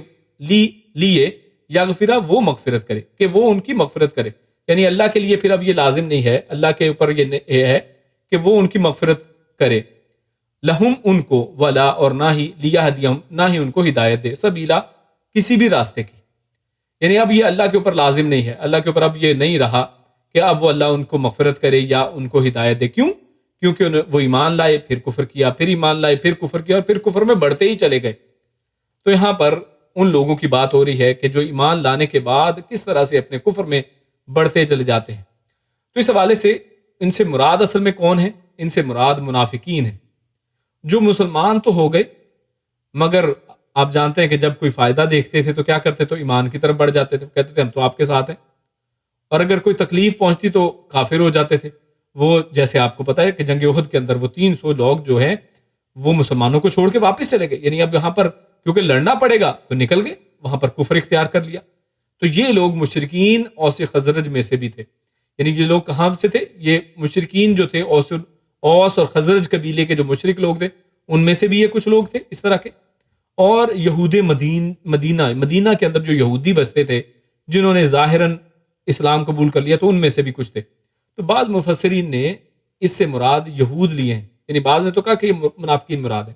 A: لیے یغفر وہ مغفرت کرے، کہ وہ ان کی مغفرت کرے. یعنی اللہ کے لیے پھر اب یہ لازم نہیں ہے، اللہ کے اوپر یہ ہے کہ وہ ان کی مغفرت کرے. لہم ان کو، ولا اور نہ ہی، لیہدیہم نہ ہی ان کو ہدایت دے، سبیلا کسی بھی راستے کی. یعنی اب یہ اللہ کے اوپر لازم نہیں ہے، اللہ کے اوپر اب یہ نہیں رہا کہ اب وہ اللہ ان کو مغفرت کرے یا ان کو ہدایت دے. کیوں؟ کیونکہ وہ ایمان لائے پھر کفر کیا، پھر ایمان لائے پھر کفر کیا، اور پھر کفر میں بڑھتے ہی چلے گئے. تو یہاں پر ان لوگوں کی بات ہو رہی ہے کہ جو ایمان لانے کے بعد کس طرح سے اپنے کفر میں بڑھتے چلے جاتے ہیں. تو اس حوالے سے ان سے مراد اصل میں کون ہے؟ ان سے مراد منافقین ہیں، جو مسلمان تو ہو گئے مگر آپ جانتے ہیں کہ جب کوئی فائدہ دیکھتے تھے تو کیا کرتے؟ تو ایمان کی طرف بڑھ جاتے تھے، کہتے تھے ہم تو آپ کے ساتھ ہیں. اور اگر کوئی تکلیف پہنچتی تو کافر ہو جاتے تھے. وہ جیسے آپ کو پتا ہے کہ جنگ احد کے اندر وہ 300 لوگ جو ہیں وہ مسلمانوں کو چھوڑ کے واپس چلے گئے. یعنی اب یہاں پر کیونکہ لڑنا پڑے گا تو نکل گئے، وہاں پر کفر اختیار کر لیا. تو یہ لوگ مشرکین اوس خزرج میں سے بھی تھے. یعنی یہ لوگ کہاں سے تھے؟ یہ مشرکین جو تھے اوس اور خزرج قبیلے کے جو مشرک لوگ تھے ان میں سے بھی یہ کچھ لوگ تھے اس طرح کے. اور یہود مدینہ کے اندر جو یہودی بستے تھے جنہوں نے ظاہراً اسلام قبول کر لیا تو ان میں سے بھی کچھ تھے. تو بعض مفسرین نے اس سے مراد یہود لیے ہیں، یعنی بعض نے تو کہا کہ یہ منافقین مراد ہے.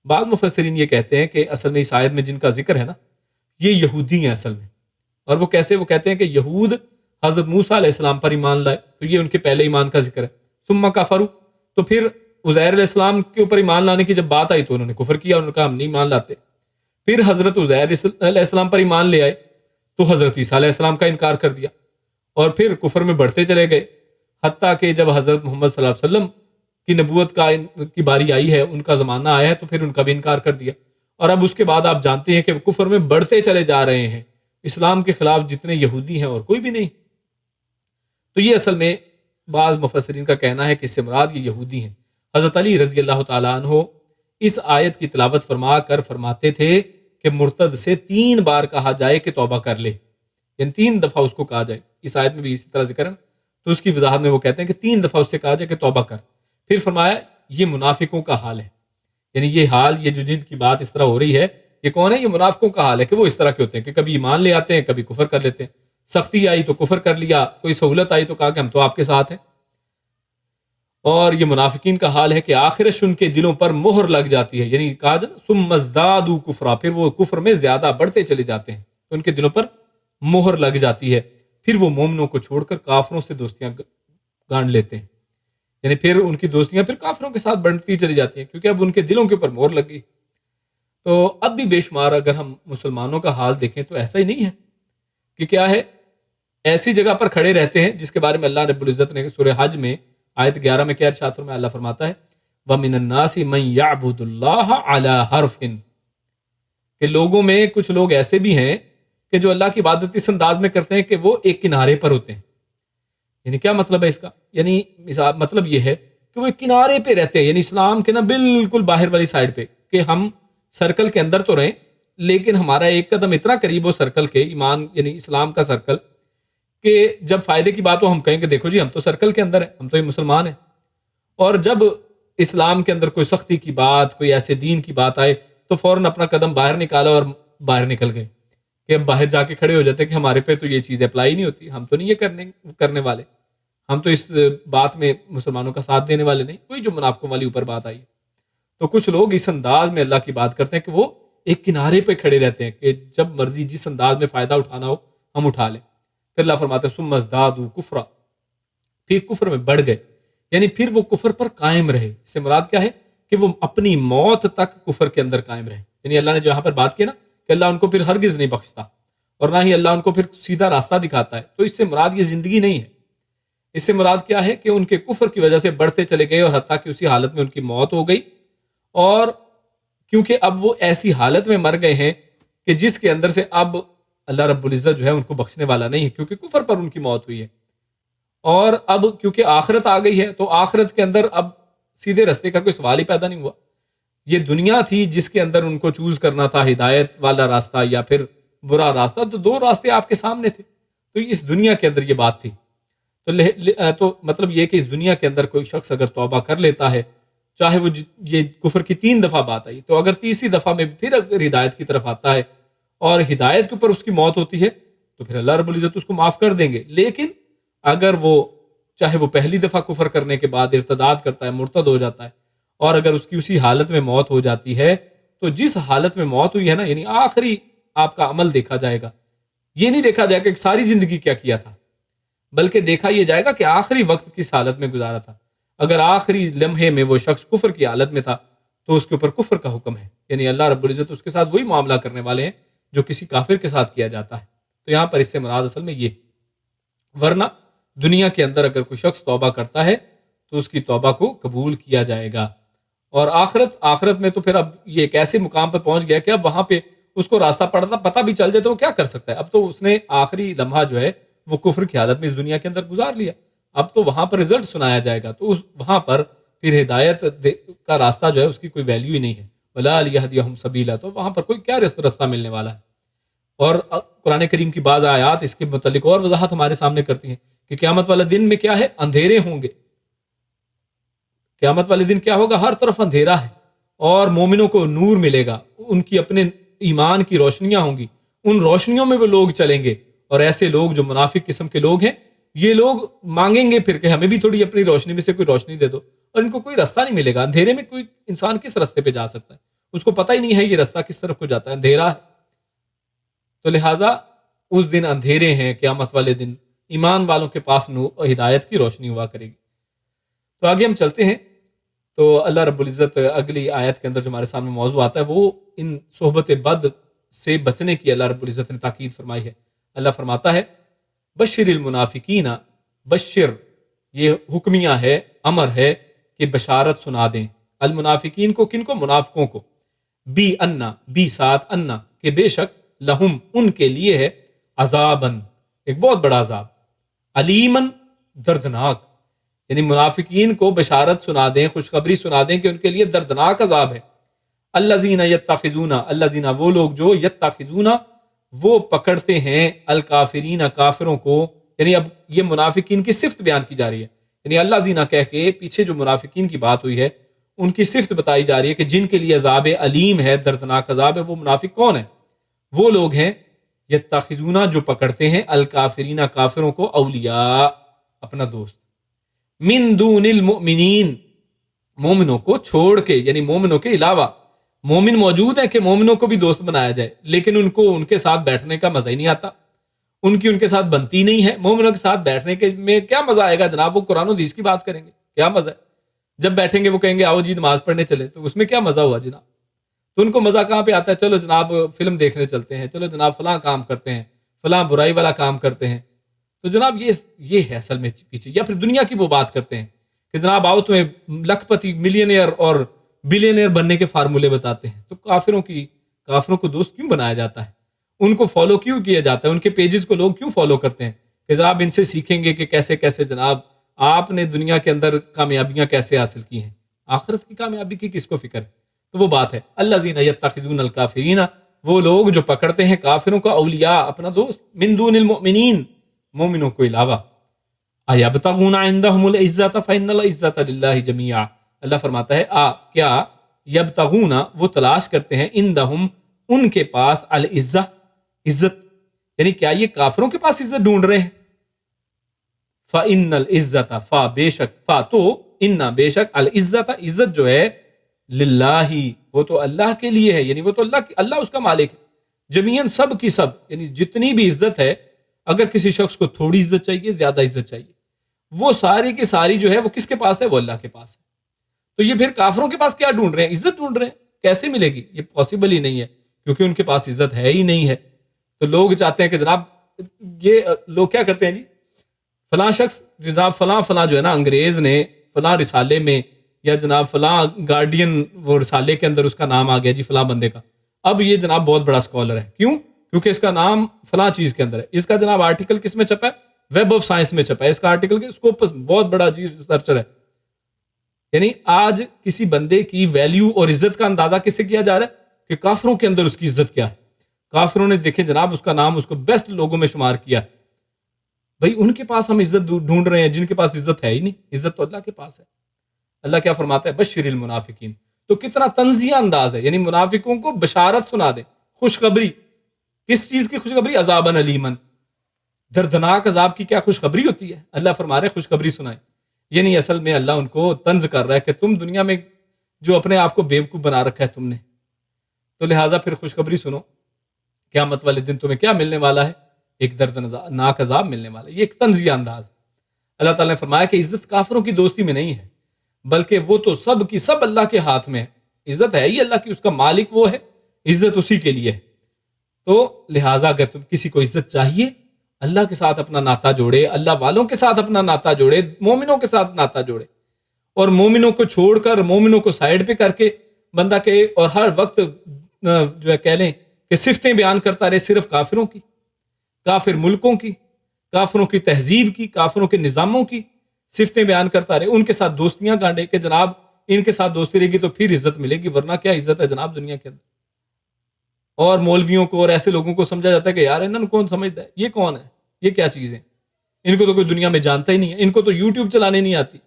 A: بعض مفسرین یہ کہتے ہیں کہ اصل میں اس آیت میں جن کا ذکر ہے نا یہ یہودی ہیں اصل میں. اور وہ کیسے؟ وہ کہتے ہیں کہ یہود حضرت موسیٰ علیہ السلام پر ایمان لائے تو یہ ان کے پہلے ایمان کا ذکر ہے. ثم کفروا تو پھر عزیر علیہ السلام کے اوپر ایمان لانے کی جب بات آئی تو انہوں نے کفر کیا، انہوں نے کہا ہم نہیں ایمان لاتے. پھر حضرت عزیر علیہ السلام پر ایمان لے آئے تو حضرت عیسیٰ علیہ السلام کا انکار کر دیا اور پھر کفر میں بڑھتے چلے گئے، حتیٰ کہ جب حضرت محمد صلی اللہ علیہ وسلم کی نبوت کی باری آئی ہے، ان کا زمانہ آیا ہے تو پھر ان کا بھی انکار کر دیا. اور اب اس کے بعد آپ جانتے ہیں کہ وہ کفر میں بڑھتے چلے جا رہے ہیں. اسلام کے خلاف جتنے یہودی ہیں اور کوئی بھی نہیں. تو یہ اصل میں بعض مفسرین کا کہنا ہے کہ اس سے مراد یہ یہودی ہیں. حضرت علی رضی اللہ تعالیٰ عنہ اس آیت کی تلاوت فرما کر فرماتے تھے کہ مرتد سے 3 بار کہا جائے کہ توبہ کر لے، یعنی 3 دفعہ اس کو کہا جائے. اس آیت میں بھی اسی طرح ذکر ہے تو اس کی وضاحت میں وہ کہتے ہیں کہ 3 دفعہ اس سے کہا جائے کہ توبہ کر. پھر فرمایا یہ منافقوں کا حال ہے، یعنی یہ حال، یہ جو جن کی بات اس طرح ہو رہی ہے یہ کون ہے؟ یہ منافقوں کا حال ہے کہ وہ اس طرح کے ہوتے ہیں کہ کبھی ایمان لے آتے ہیں کبھی کفر کر لیتے ہیں. سختی آئی تو کفر کر لیا، کوئی سہولت آئی تو کہا کہ ہم تو آپ کے ساتھ ہیں. اور یہ منافقین کا حال ہے کہ آخرش ان کے دلوں پر مہر لگ جاتی ہے، یعنی کہا جائے ثم ازدادوا کفرا، پھر وہ کفر میں زیادہ بڑھتے چلے جاتے ہیں تو ان کے دلوں پر مہر لگ جاتی ہے. پھر وہ مومنوں کو چھوڑ کر کافروں سے دوستیاں گانڈ لیتے ہیں، یعنی پھر ان کی دوستیاں پھر کافروں کے ساتھ بڑھتی چلی جاتی ہیں کیونکہ اب ان کے دلوں کے اوپر مہر لگ گئی. تو اب بھی بے شمار اگر ہم مسلمانوں کا حال دیکھیں تو ایسا ہی نہیں ہے کہ کیا ہے، ایسی جگہ پر کھڑے رہتے ہیں جس کے بارے میں اللہ رب العزت نے سورہ حج میں آیت 11 میں کیا ارشاد فرمایا؟ اللہ فرماتا ہے وَمِنَ النَّاسِ مَن يَعْبُدُ اللَّهَ عَلَى حَرْفٍ، کہ لوگوں میں کچھ لوگ ایسے بھی ہیں کہ جو اللہ کی عبادت اس انداز میں کرتے ہیں کہ وہ ایک کنارے پر ہوتے ہیں. یعنی کیا مطلب ہے اس کا؟ یعنی مطلب یہ ہے کہ وہ ایک کنارے پہ رہتے ہیں، یعنی اسلام کے نا بالکل باہر والی سائڈ پہ، کہ ہم سرکل کے اندر تو رہیں لیکن ہمارا ایک قدم اتنا قریب ہو سرکل کے، ایمان یعنی اسلام کا سرکل، کہ جب فائدے کی بات ہو ہم کہیں کہ دیکھو جی ہم تو سرکل کے اندر ہیں، ہم تو یہ مسلمان ہیں. اور جب اسلام کے اندر کوئی سختی کی بات، کوئی ایسے دین کی بات آئے تو فوراً اپنا قدم باہر نکالا اور باہر نکل گئے، کہ اب باہر جا کے کھڑے ہو جاتے کہ ہمارے پہ تو یہ چیز اپلائی نہیں ہوتی، ہم تو نہیں یہ کرنے والے، ہم تو اس بات میں مسلمانوں کا ساتھ دینے والے نہیں. کوئی جو منافقوں والی اوپر بات آئی تو کچھ لوگ اس انداز میں اللہ کی بات کرتے ہیں کہ وہ ایک کنارے پہ کھڑے رہتے ہیں کہ جب مرضی جس انداز میں فائدہ اٹھانا ہو ہم اٹھا لیں. پھر اللہ فرماتے ہیں ثم ازدادوا کفرا، پھر کفر میں بڑھ گئے. یعنی پھر وہ کفر پر قائم رہے. اس سے مراد کیا ہے کہ وہ اپنی موت تک کفر کے اندر قائم رہے. یعنی اللہ نے جو یہاں پر بات کی نا کہ اللہ ان کو پھر ہرگز نہیں بخشتا اور نہ ہی اللہ ان کو پھر سیدھا راستہ دکھاتا ہے, تو اس سے مراد یہ زندگی نہیں ہے. اس سے مراد کیا ہے کہ ان کے کفر کی وجہ سے بڑھتے چلے گئے اور حتیٰ کہ اسی حالت میں ان کی موت ہو گئی. اور کیونکہ اب وہ ایسی حالت میں مر گئے ہیں کہ جس کے اندر سے اب اللہ رب العزت جو ہے ان کو بخشنے والا نہیں ہے, کیونکہ کفر پر ان کی موت ہوئی ہے. اور اب کیونکہ آخرت آ گئی ہے تو آخرت کے اندر اب سیدھے رستے کا کوئی سوال ہی پیدا نہیں ہوا. یہ دنیا تھی جس کے اندر ان کو چوز کرنا تھا, ہدایت والا راستہ یا پھر برا راستہ, تو دو راستے آپ کے سامنے تھے. تو اس دنیا کے اندر یہ بات تھی. تو مطلب یہ کہ اس دنیا کے اندر کوئی شخص اگر توبہ کر لیتا ہے, چاہے وہ یہ کفر کی 3 دفعہ بات آئی, تو اگر تیسری دفعہ میں پھر اگر ہدایت کی طرف آتا ہے اور ہدایت کے اوپر اس کی موت ہوتی ہے تو پھر اللہ رب العزت اس کو معاف کر دیں گے. لیکن اگر وہ چاہے وہ پہلی دفعہ کفر کرنے کے بعد ارتداد کرتا ہے, مرتد ہو جاتا ہے, اور اگر اس کی اسی حالت میں موت ہو جاتی ہے, تو جس حالت میں موت ہوئی ہے نا, یعنی آخری آپ کا عمل دیکھا جائے گا. یہ نہیں دیکھا جائے گا کہ ساری زندگی کیا کیا تھا, بلکہ دیکھا یہ جائے گا کہ آخری وقت کس حالت میں گزارا تھا. اگر آخری لمحے میں وہ شخص کفر کی حالت میں تھا تو اس کے اوپر کفر کا حکم ہے, یعنی اللہ رب العزت اس کے ساتھ وہی معاملہ کرنے والے ہیں جو کسی کافر کے ساتھ کیا جاتا ہے. تو یہاں پر اس سے مراد اصل میں یہ. ورنہ دنیا کے اندر اگر کوئی شخص توبہ کرتا ہے تو اس کی توبہ کو قبول کیا جائے گا. اور آخرت میں تو پھر اب یہ ایک ایسے مقام پر پہنچ گیا کہ اب وہاں پہ اس کو راستہ پتہ بھی چل جائے تو وہ کیا کر سکتا ہے. اب تو اس نے آخری لمحہ جو ہے وہ کفر کی حالت میں اس دنیا کے اندر گزار لیا. اب تو وہاں پر رزلٹ سنایا جائے گا, تو وہاں پر پھر ہدایت کا راستہ جو ہے اس کی کوئی ویلیو ہی نہیں ہے. وَلَا لِيَهْدِيَهُمْ سَبِيلًا, تو وہاں پر کوئی کیا راستہ ملنے والا ہے. اور قرآن کریم کی بعض آیات اس کے متعلق اور وضاحت ہمارے سامنے کرتی ہیں کہ قیامت والے دن میں کیا ہے, اندھیرے ہوں گے. قیامت والے دن کیا ہوگا, ہر طرف اندھیرا ہے اور مومنوں کو نور ملے گا, ان کی اپنے ایمان کی روشنیاں ہوں گی, ان روشنیوں میں وہ لوگ چلیں گے. اور ایسے لوگ جو منافق قسم کے لوگ ہیں, یہ لوگ مانگیں گے پھر کہ ہمیں بھی تھوڑی اپنی روشنی میں سے کوئی روشنی دے دو, اور ان کو کوئی راستہ نہیں ملے گا. اندھیرے میں کوئی انسان کس راستے پہ جا سکتا ہے, اس کو پتہ ہی نہیں ہے یہ راستہ کس طرف کو جاتا ہے, اندھیرا ہے. تو لہٰذا اس دن اندھیرے ہیں, قیامت والے دن ایمان والوں کے پاس نور ہدایت کی روشنی ہوا کرے گی. تو آگے ہم چلتے ہیں. تو اللہ رب العزت اگلی آیت کے اندر جو ہمارے سامنے موضوع آتا ہے وہ ان صحبت بد سے بچنے کی اللہ رب العزت نے تاکید فرمائی ہے. اللہ فرماتا ہے بشر المنافقین, بشر یہ حکمیہ ہے, امر ہے کہ بشارت سنا دیں. المنافقین کو, کن کو, منافقوں کو. بی انا, بی ساتھ انا, کہ بے شک, لہم ان کے لیے ہے, عذابن ایک بہت بڑا عذاب, علیمن دردناک. یعنی منافقین کو بشارت سنا دیں, خوشخبری سنا دیں کہ ان کے لیے دردناک عذاب ہے. الذین یتخذون, الذین وہ لوگ جو, یتخذون وہ پکڑتے ہیں, الکافرین کافروں کو. یعنی اب یہ منافقین کی صفت بیان کی جا رہی ہے. یعنی الذین کہہ کے پیچھے جو منافقین کی بات ہوئی ہے ان کی صفت بتائی جا رہی ہے کہ جن کے لیے عذاب علیم ہے, دردناک عذاب ہے. وہ منافق کون ہیں؟ وہ لوگ ہیں یتخذون جو پکڑتے ہیں, الکافرین کافروں کو, اولیاء اپنا دوست, من دون المؤمنین مومنوں کو چھوڑ کے, یعنی مومنوں کے علاوہ. مومن موجود ہیں کہ مومنوں کو بھی دوست بنایا جائے, لیکن ان کو ان کے ساتھ بیٹھنے کا مزہ ہی نہیں آتا, ان کے ساتھ بنتی نہیں ہے. مومنوں کے ساتھ بیٹھنے کے میں کیا مزہ آئے گا جناب؟ وہ قرآن و حدیث کی بات کریں گے, کیا مزہ ہے؟ جب بیٹھیں گے وہ کہیں گے آؤ جی نماز پڑھنے چلیں, تو اس میں کیا مزہ ہوا جناب؟ تو ان کو مزہ کہاں پہ آتا ہے؟ چلو جناب فلم دیکھنے چلتے ہیں, چلو جناب فلاں کام کرتے ہیں, فلاں برائی والا کام کرتے ہیں. تو جناب یہ ہے اصل میں پیچھے. یا پھر دنیا کی وہ بات کرتے ہیں کہ جناب آؤ تمہیں لکھ پتی, ملینئر اور بلینئر بننے کے فارمولے بتاتے ہیں. تو کافروں کو دوست کیوں بنایا جاتا ہے؟ ان کو فالو کیوں کیا جاتا ہے؟ ان کے پیجز کو لوگ کیوں فالو کرتے ہیں کہ جناب ان سے سیکھیں گے کہ کیسے کیسے جناب آپ نے دنیا کے اندر کامیابیاں کیسے حاصل کی ہیں, آخرت کی کامیابی کی کس کو فکر ہے؟ تو وہ بات ہے الذین یتخذون الکافرین, وہ لوگ جو پکڑتے ہیں کافروں کا اولیاء اپنا دوست, من دون المؤمنین مومنوں کو علاوہ. ایبتغون عندهم العزت فإن العزت للہ جمیعا. اللہ فرماتا ہے کیا یبتغون وہ تلاش کرتے ہیں, عندهم ان کے پاس, العزت عزت, یعنی کیا یہ کافروں کے پاس عزت ڈھونڈ رہے ہیں؟ فإن العزت فا بے شک, فا تو ان بے شک, العزت عزت جو ہے, للہ وہ تو اللہ کے لیے ہے, یعنی وہ تو اللہ اس کا مالک ہے, جمیعاً سب کی سب. یعنی جتنی بھی عزت ہے, اگر کسی شخص کو تھوڑی عزت چاہیے, زیادہ عزت چاہیے, وہ ساری کی ساری جو ہے وہ کس کے پاس ہے؟ وہ اللہ کے پاس ہے. تو یہ پھر کافروں کے پاس کیا ڈھونڈ رہے ہیں؟ عزت ڈھونڈ رہے ہیں. کیسے ملے گی؟ یہ پاسبل ہی نہیں ہے، کیونکہ ان کے پاس عزت ہے ہی نہیں ہے. تو لوگ چاہتے ہیں کہ جناب، یہ لوگ کیا کرتے ہیں جی، فلاں شخص جناب فلاں فلاں جو ہے نا انگریز نے فلاں رسالے میں، یا جناب فلاں گارڈین وہ رسالے کے اندر اس کا نام آ گیا جی فلاں بندے کا، اب یہ جناب بہت بڑا اسکالر ہے. کیوں؟ کیونکہ اس کا نام فلاں چیز کے اندر ہے. اس کا جناب آرٹیکل کس میں چھپا ہے؟ ویب آف سائنس میں چھپا ہے. اس کا آرٹیکل کے اسکوپس بہت بڑا جی ریسرچر ہے. یعنی آج کسی بندے کی ویلیو اور عزت کا اندازہ کس سے کیا جا رہا ہے؟ کہ کافروں کے اندر اس کی عزت کیا ہے. کافروں نے دیکھے جناب اس کا نام اس کو بیسٹ لوگوں میں شمار کیا. بھائی ان کے پاس ہم عزت ڈھونڈ رہے ہیں جن کے پاس عزت ہے ہی نہیں. عزت تو اللہ کے پاس ہے. اللہ کیا فرماتا ہے؟ بشر المنافقین. تو کتنا طنزیہ انداز ہے، یعنی منافقوں کو بشارت سنا دیں، خوشخبری. کس چیز کی خوشخبری؟ عذابًا علیمًا. دردناک عذاب کی کیا خوشخبری ہوتی ہے؟ اللہ فرما رہے خوشخبری سنائیں. یعنی اصل میں اللہ ان کو طنز کر رہا ہے کہ تم دنیا میں جو اپنے آپ کو بیوقوف بنا رکھا ہے تم نے، تو لہٰذا پھر خوشخبری سنو. قیامت والے دن تمہیں کیا ملنے والا ہے؟ ایک دردناک عذاب ملنے والا ہے. یہ ایک طنزیہ انداز. اللہ تعالیٰ نے فرمایا کہ عزت کافروں کی دوستی میں نہیں ہے، بلکہ وہ تو سب کی سب اللہ کے ہاتھ میں ہے. عزت ہے ہی اللہ کی، اس کا مالک وہ ہے، عزت اسی کے لیے ہے. تو لہٰذا اگر تم کسی کو عزت چاہیے، اللہ کے ساتھ اپنا ناطا جوڑے، اللہ والوں کے ساتھ اپنا ناطا جوڑے، مومنوں کے ساتھ ناطا جوڑے. اور مومنوں کو چھوڑ کر، مومنوں کو سائڈ پہ کر کے بندہ کہ اور ہر وقت جو ہے کہہ لیں کہ صفتیں بیان کرتا رہے صرف کافروں کی، کافر ملکوں کی، کافروں کی تہذیب کی، کافروں کے نظاموں کی صفتیں بیان کرتا رہے، ان کے ساتھ دوستیاں گانڈے کہ جناب ان کے ساتھ دوستی رہے گی تو پھر عزت ملے گی، ورنہ کیا عزت ہے جناب دنیا کے اندر. اور مولویوں کو اور ایسے لوگوں کو سمجھا جاتا ہے کہ یار انہوں کون سمجھتا ہے، یہ کون ہے، یہ کیا چیز ہے، ان کو تو کوئی دنیا میں جانتا ہی نہیں ہے، ان کو تو یوٹیوب چلانے نہیں آتی.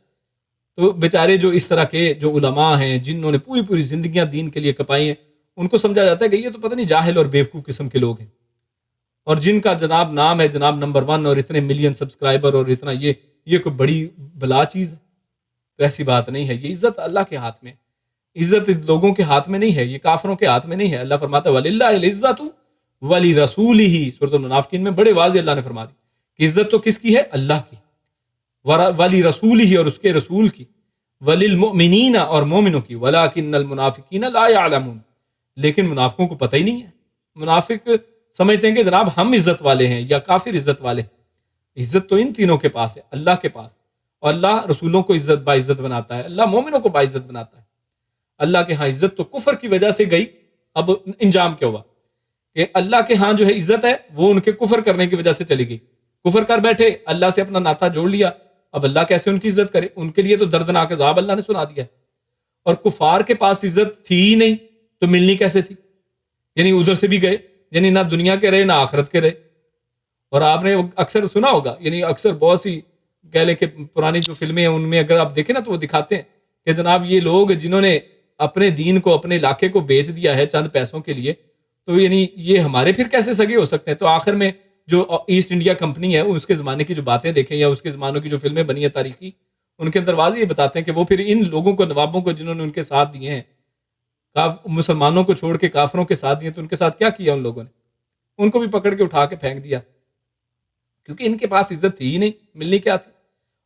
A: تو بیچارے جو اس طرح کے جو علماء ہیں جنہوں نے پوری پوری زندگیاں دین کے لیے کپائی ہیں، ان کو سمجھا جاتا ہے کہ یہ تو پتہ نہیں جاہل اور بیوقوف قسم کے لوگ ہیں، اور جن کا جناب نام ہے جناب نمبر 1 اور اتنے ملین سبسکرائبر اور اتنا یہ کوئی بڑی بلا چیز ہے. تو ایسی بات نہیں ہے. یہ عزت اللہ کے ہاتھ میں، عزت لوگوں کے ہاتھ میں نہیں ہے، یہ کافروں کے ہاتھ میں نہیں ہے. اللہ فرماتا ہے وَلِلَّهِ الْعِزَّةُ وَلِرَسُولِهِ. سورۃ المنافقین میں بڑے واضح اللہ نے فرما دی کہ عزت تو کس کی ہے؟ اللہ کی. وَلِرَسُولِهِ اور اس کے رسول کی. وَلِلْمُؤْمِنِينَ اور مومنوں کی. وَلَكِنَّ الْمُنَافِقِينَ لَا يَعْلَمُونَ. لیکن منافقوں کو پتہ ہی نہیں ہے. منافق سمجھتے ہیں کہ جناب ہم عزت والے ہیں یا کافر عزت والے ہیں. عزت تو ان تینوں کے پاس ہے، اللہ کے پاس. اور اللہ رسولوں کو عزت باعزت بناتا ہے، اللہ مومنوں کو باعزت بناتا ہے. اللہ کے ہاں عزت تو کفر کی وجہ سے گئی. اب انجام کیا ہوا کہ اللہ کے ہاں جو ہے عزت ہے وہ ان کے کفر کرنے کی وجہ سے چلی گئی. کفر کر بیٹھے، اللہ سے اپنا ناطا جوڑ لیا. اب اللہ کیسے ان کی عزت کرے؟ ان کے لیے تو دردناک عذاب اللہ نے سنا دیا ہے. اور کفار کے پاس عزت تھی ہی نہیں تو ملنی کیسے تھی؟ یعنی ادھر سے بھی گئے، یعنی نہ دنیا کے رہے نہ آخرت کے رہے. اور آپ نے اکثر سنا ہوگا، یعنی اکثر بہت سی کہہ لیں کہ پرانی جو فلمیں ہیں ان میں اگر آپ دیکھیں نا تو وہ دکھاتے ہیں کہ جناب یہ لوگ جنہوں نے اپنے دین کو، اپنے علاقے کو بیچ دیا ہے چند پیسوں کے لیے، تو یعنی یہ ہمارے پھر کیسے سگے ہو سکتے ہیں؟ تو آخر میں جو ایسٹ انڈیا کمپنی ہے اس کے زمانے کی جو باتیں دیکھیں یا اس کے زمانوں کی جو فلمیں بنی ہیں تاریخی، ان کے اندر واضح یہ بتاتے ہیں کہ وہ پھر ان لوگوں کو، نوابوں کو جنہوں نے ان کے ساتھ دیے ہیں، مسلمانوں کو چھوڑ کے کافروں کے ساتھ دیے، تو ان کے ساتھ کیا کیا ان لوگوں نے؟ ان کو بھی پکڑ کے اٹھا کے پھینک دیا، کیونکہ ان کے پاس عزت تھی ہی نہیں، ملنی کیا تھی؟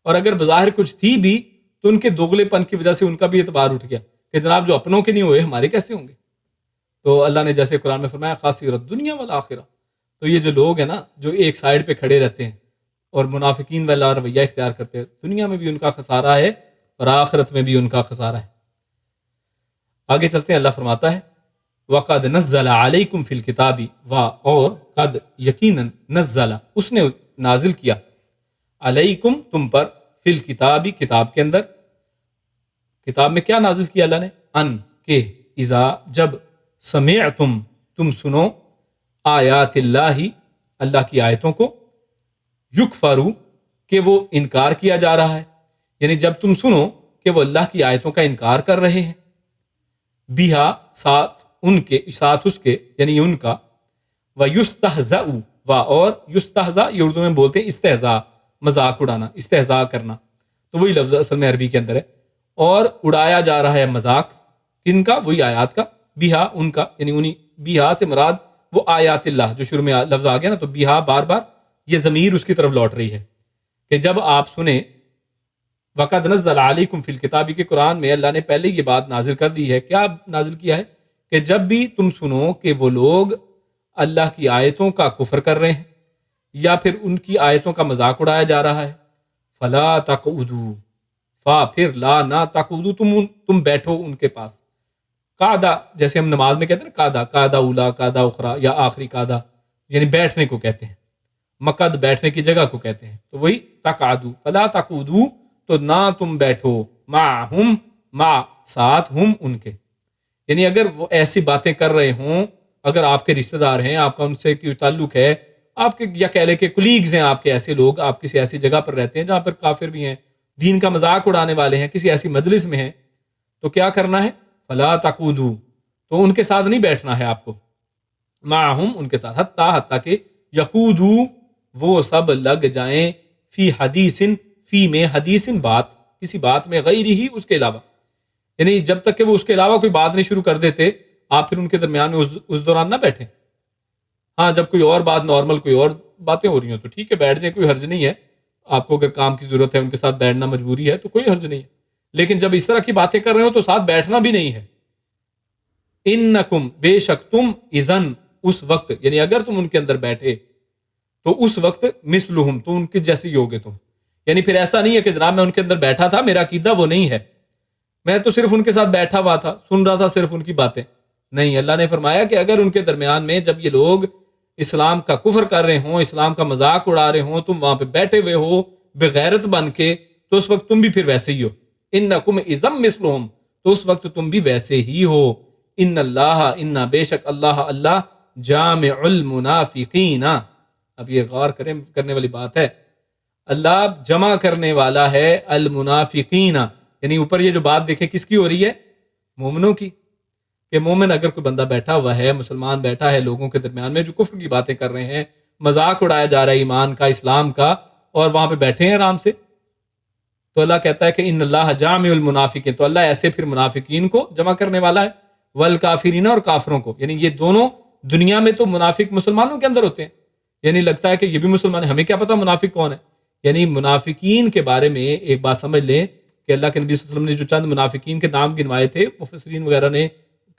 A: اور اگر بظاہر کچھ تھی بھی تو ان کے دوغلے پن کی وجہ سے ان کا بھی اعتبار اٹھ گیا کہ جناب جو اپنوں کے نہیں ہوئے ہمارے کیسے ہوں گے؟ تو اللہ نے جیسے قرآن میں فرمایا خاسرت دنیا والآخرہ. تو یہ جو لوگ ہیں نا جو ایک سائڈ پہ کھڑے رہتے ہیں اور منافقین والا رویہ اختیار کرتے ہیں، دنیا میں بھی ان کا خسارہ ہے اور آخرت میں بھی ان کا خسارہ ہے. آگے چلتے ہیں. اللہ فرماتا ہے وَقَدْ نَزَّلَ عَلَيْكُمْ فِي الْكِتَابِ اور قد یقیناً نزل اس نے نازل کیا علیکم تم پر فی الکتابی کتاب کے اندر. کتاب میں کیا نازل کیا اللہ نے؟ ان کہ اذا جب سمعتم تم سنو آیات اللہ اللہ کی آیتوں کو یکفرو کہ وہ انکار کیا جا رہا ہے، یعنی جب تم سنو کہ وہ اللہ کی آیتوں کا انکار کر رہے ہیں، بیہا ساتھ ان کے، ساتھ اس کے یعنی ان کا، وَيُسْتَهْزَأُ و اور یستہزا یہ اردو میں بولتے ہیں استہزاء، مذاق اڑانا، استہزاء کرنا، تو وہی لفظ اصل میں عربی کے اندر ہے. اور اڑایا جا رہا ہے مذاق کن کا؟ وہی آیات کا، بیہا ان کا، یعنی انہی بیہا سے مراد وہ آیات اللہ جو شروع میں لفظ آ گیا نا، تو بیہا بار بار یہ ضمیر اس کی طرف لوٹ رہی ہے کہ جب آپ سنیں وَقَدْ نَزَّلَ عَلَيْكُمْ فِي الْكِتَابِ کہ قرآن میں اللہ نے پہلے یہ بات نازل کر دی ہے. کیا نازل کیا ہے؟ کہ جب بھی تم سنو کہ وہ لوگ اللہ کی آیتوں کا کفر کر رہے ہیں یا پھر ان کی آیتوں کا مذاق اڑایا جا رہا ہے، فَلَا تَقْعُدُوا، پھر لا نہ تقعدوا، تم بیٹھو ان کے پاس. قعدہ جیسے ہم نماز میں کہتے ہیں نا، قعدہ، قعدہ اولا، قعدہ اخرى، یا آخری قعدہ، یعنی بیٹھنے کو کہتے ہیں. مقد بیٹھنے کی جگہ کو کہتے ہیں. تو وہی تقعدوا، فلا تقعدوا، تو نہ تم بیٹھو، معہم، مع ساتھ، ہم ان کے، یعنی اگر وہ ایسی باتیں کر رہے ہوں، اگر آپ کے رشتہ دار ہیں، آپ کا ان سے کوئی تعلق ہے، آپ کے یا کہہ لیں کہ کولیگز ہیں آپ کے، ایسے لوگ آپ کسی ایسی جگہ پر رہتے ہیں جہاں پر کافر بھی ہیں، دین کا مذاق اڑانے والے ہیں، کسی ایسی مجلس میں ہیں، تو کیا کرنا ہے؟ فلا تقعدوا، تو ان کے ساتھ نہیں بیٹھنا ہے آپ کو، معہم، ان کے ساتھ، حتیٰ کہ یخوضوا، وہ سب لگ جائیں، فی حدیث، فی میں حدیث، بات، کسی بات میں، غیر ہی، اس کے علاوہ، یعنی جب تک کہ وہ اس کے علاوہ کوئی بات نہیں شروع کر دیتے، آپ پھر ان کے درمیان میں اس دوران نہ بیٹھیں. ہاں جب کوئی اور بات نارمل، کوئی اور باتیں ہو رہی ہوں تو ٹھیک ہے بیٹھ جائیں، کوئی حرج نہیں ہے. آپ کو اگر کام کی ضرورت ہے، ان کے ساتھ بیٹھنا مجبوری ہے، تو کوئی حرج نہیں ہے. لیکن جب اس طرح کی باتیں کر رہے ہو تو ساتھ بیٹھنا بھی نہیں ہے. انکم، بے شک تم، اذن، اس وقت، یعنی اگر تم ان کے اندر بیٹھے تو اس وقت، مثلہم، تو ان کے جیسے ہی ہوگے تم. یعنی پھر ایسا نہیں ہے کہ جناب میں ان کے اندر بیٹھا تھا، میرا عقیدہ وہ نہیں ہے، میں تو صرف ان کے ساتھ بیٹھا ہوا تھا، سن رہا تھا صرف ان کی باتیں. نہیں، اللہ نے فرمایا کہ اگر ان کے درمیان میں جب یہ لوگ اسلام کا کفر کر رہے ہوں، اسلام کا مذاق اڑا رہے ہوں، تم وہاں پہ بیٹھے ہوئے ہو بغیرت بن کے، تو اس وقت تم بھی پھر ویسے ہی ہو. انکم اذا مثلہم، تو اس وقت تم بھی ویسے ہی ہو. ان اللہ، ان بے شک اللہ جامع المنافقین. اب یہ غور کرنے والی بات ہے، اللہ جمع کرنے والا ہے المنافقین، یعنی اوپر یہ جو بات دیکھیں کس کی ہو رہی ہے؟ مومنوں کی. کہ مومن اگر کوئی بندہ بیٹھا ہوا ہے، مسلمان بیٹھا ہے لوگوں کے درمیان میں جو کفر کی باتیں کر رہے ہیں، مذاق اڑایا جا رہا ہے ایمان کا، اسلام کا، اور وہاں پہ بیٹھے ہیں آرام سے، تو اللہ کہتا ہے کہ ان اللہ جامع المنافقین، تو اللہ ایسے پھر منافقین کو جمع کرنے والا ہے، والکافرین، اور کافروں کو. یعنی یہ دونوں دنیا میں تو منافق مسلمانوں کے اندر ہوتے ہیں، یعنی لگتا ہے کہ یہ بھی مسلمان ہے، ہمیں کیا پتا منافق کون ہے. یعنی منافقین کے بارے میں ایک بات سمجھ لیں کہ اللہ کے نبی صلی اللہ علیہ وسلم نے جو چند منافقین کے نام گنوائے تھے، مفسرین وغیرہ نے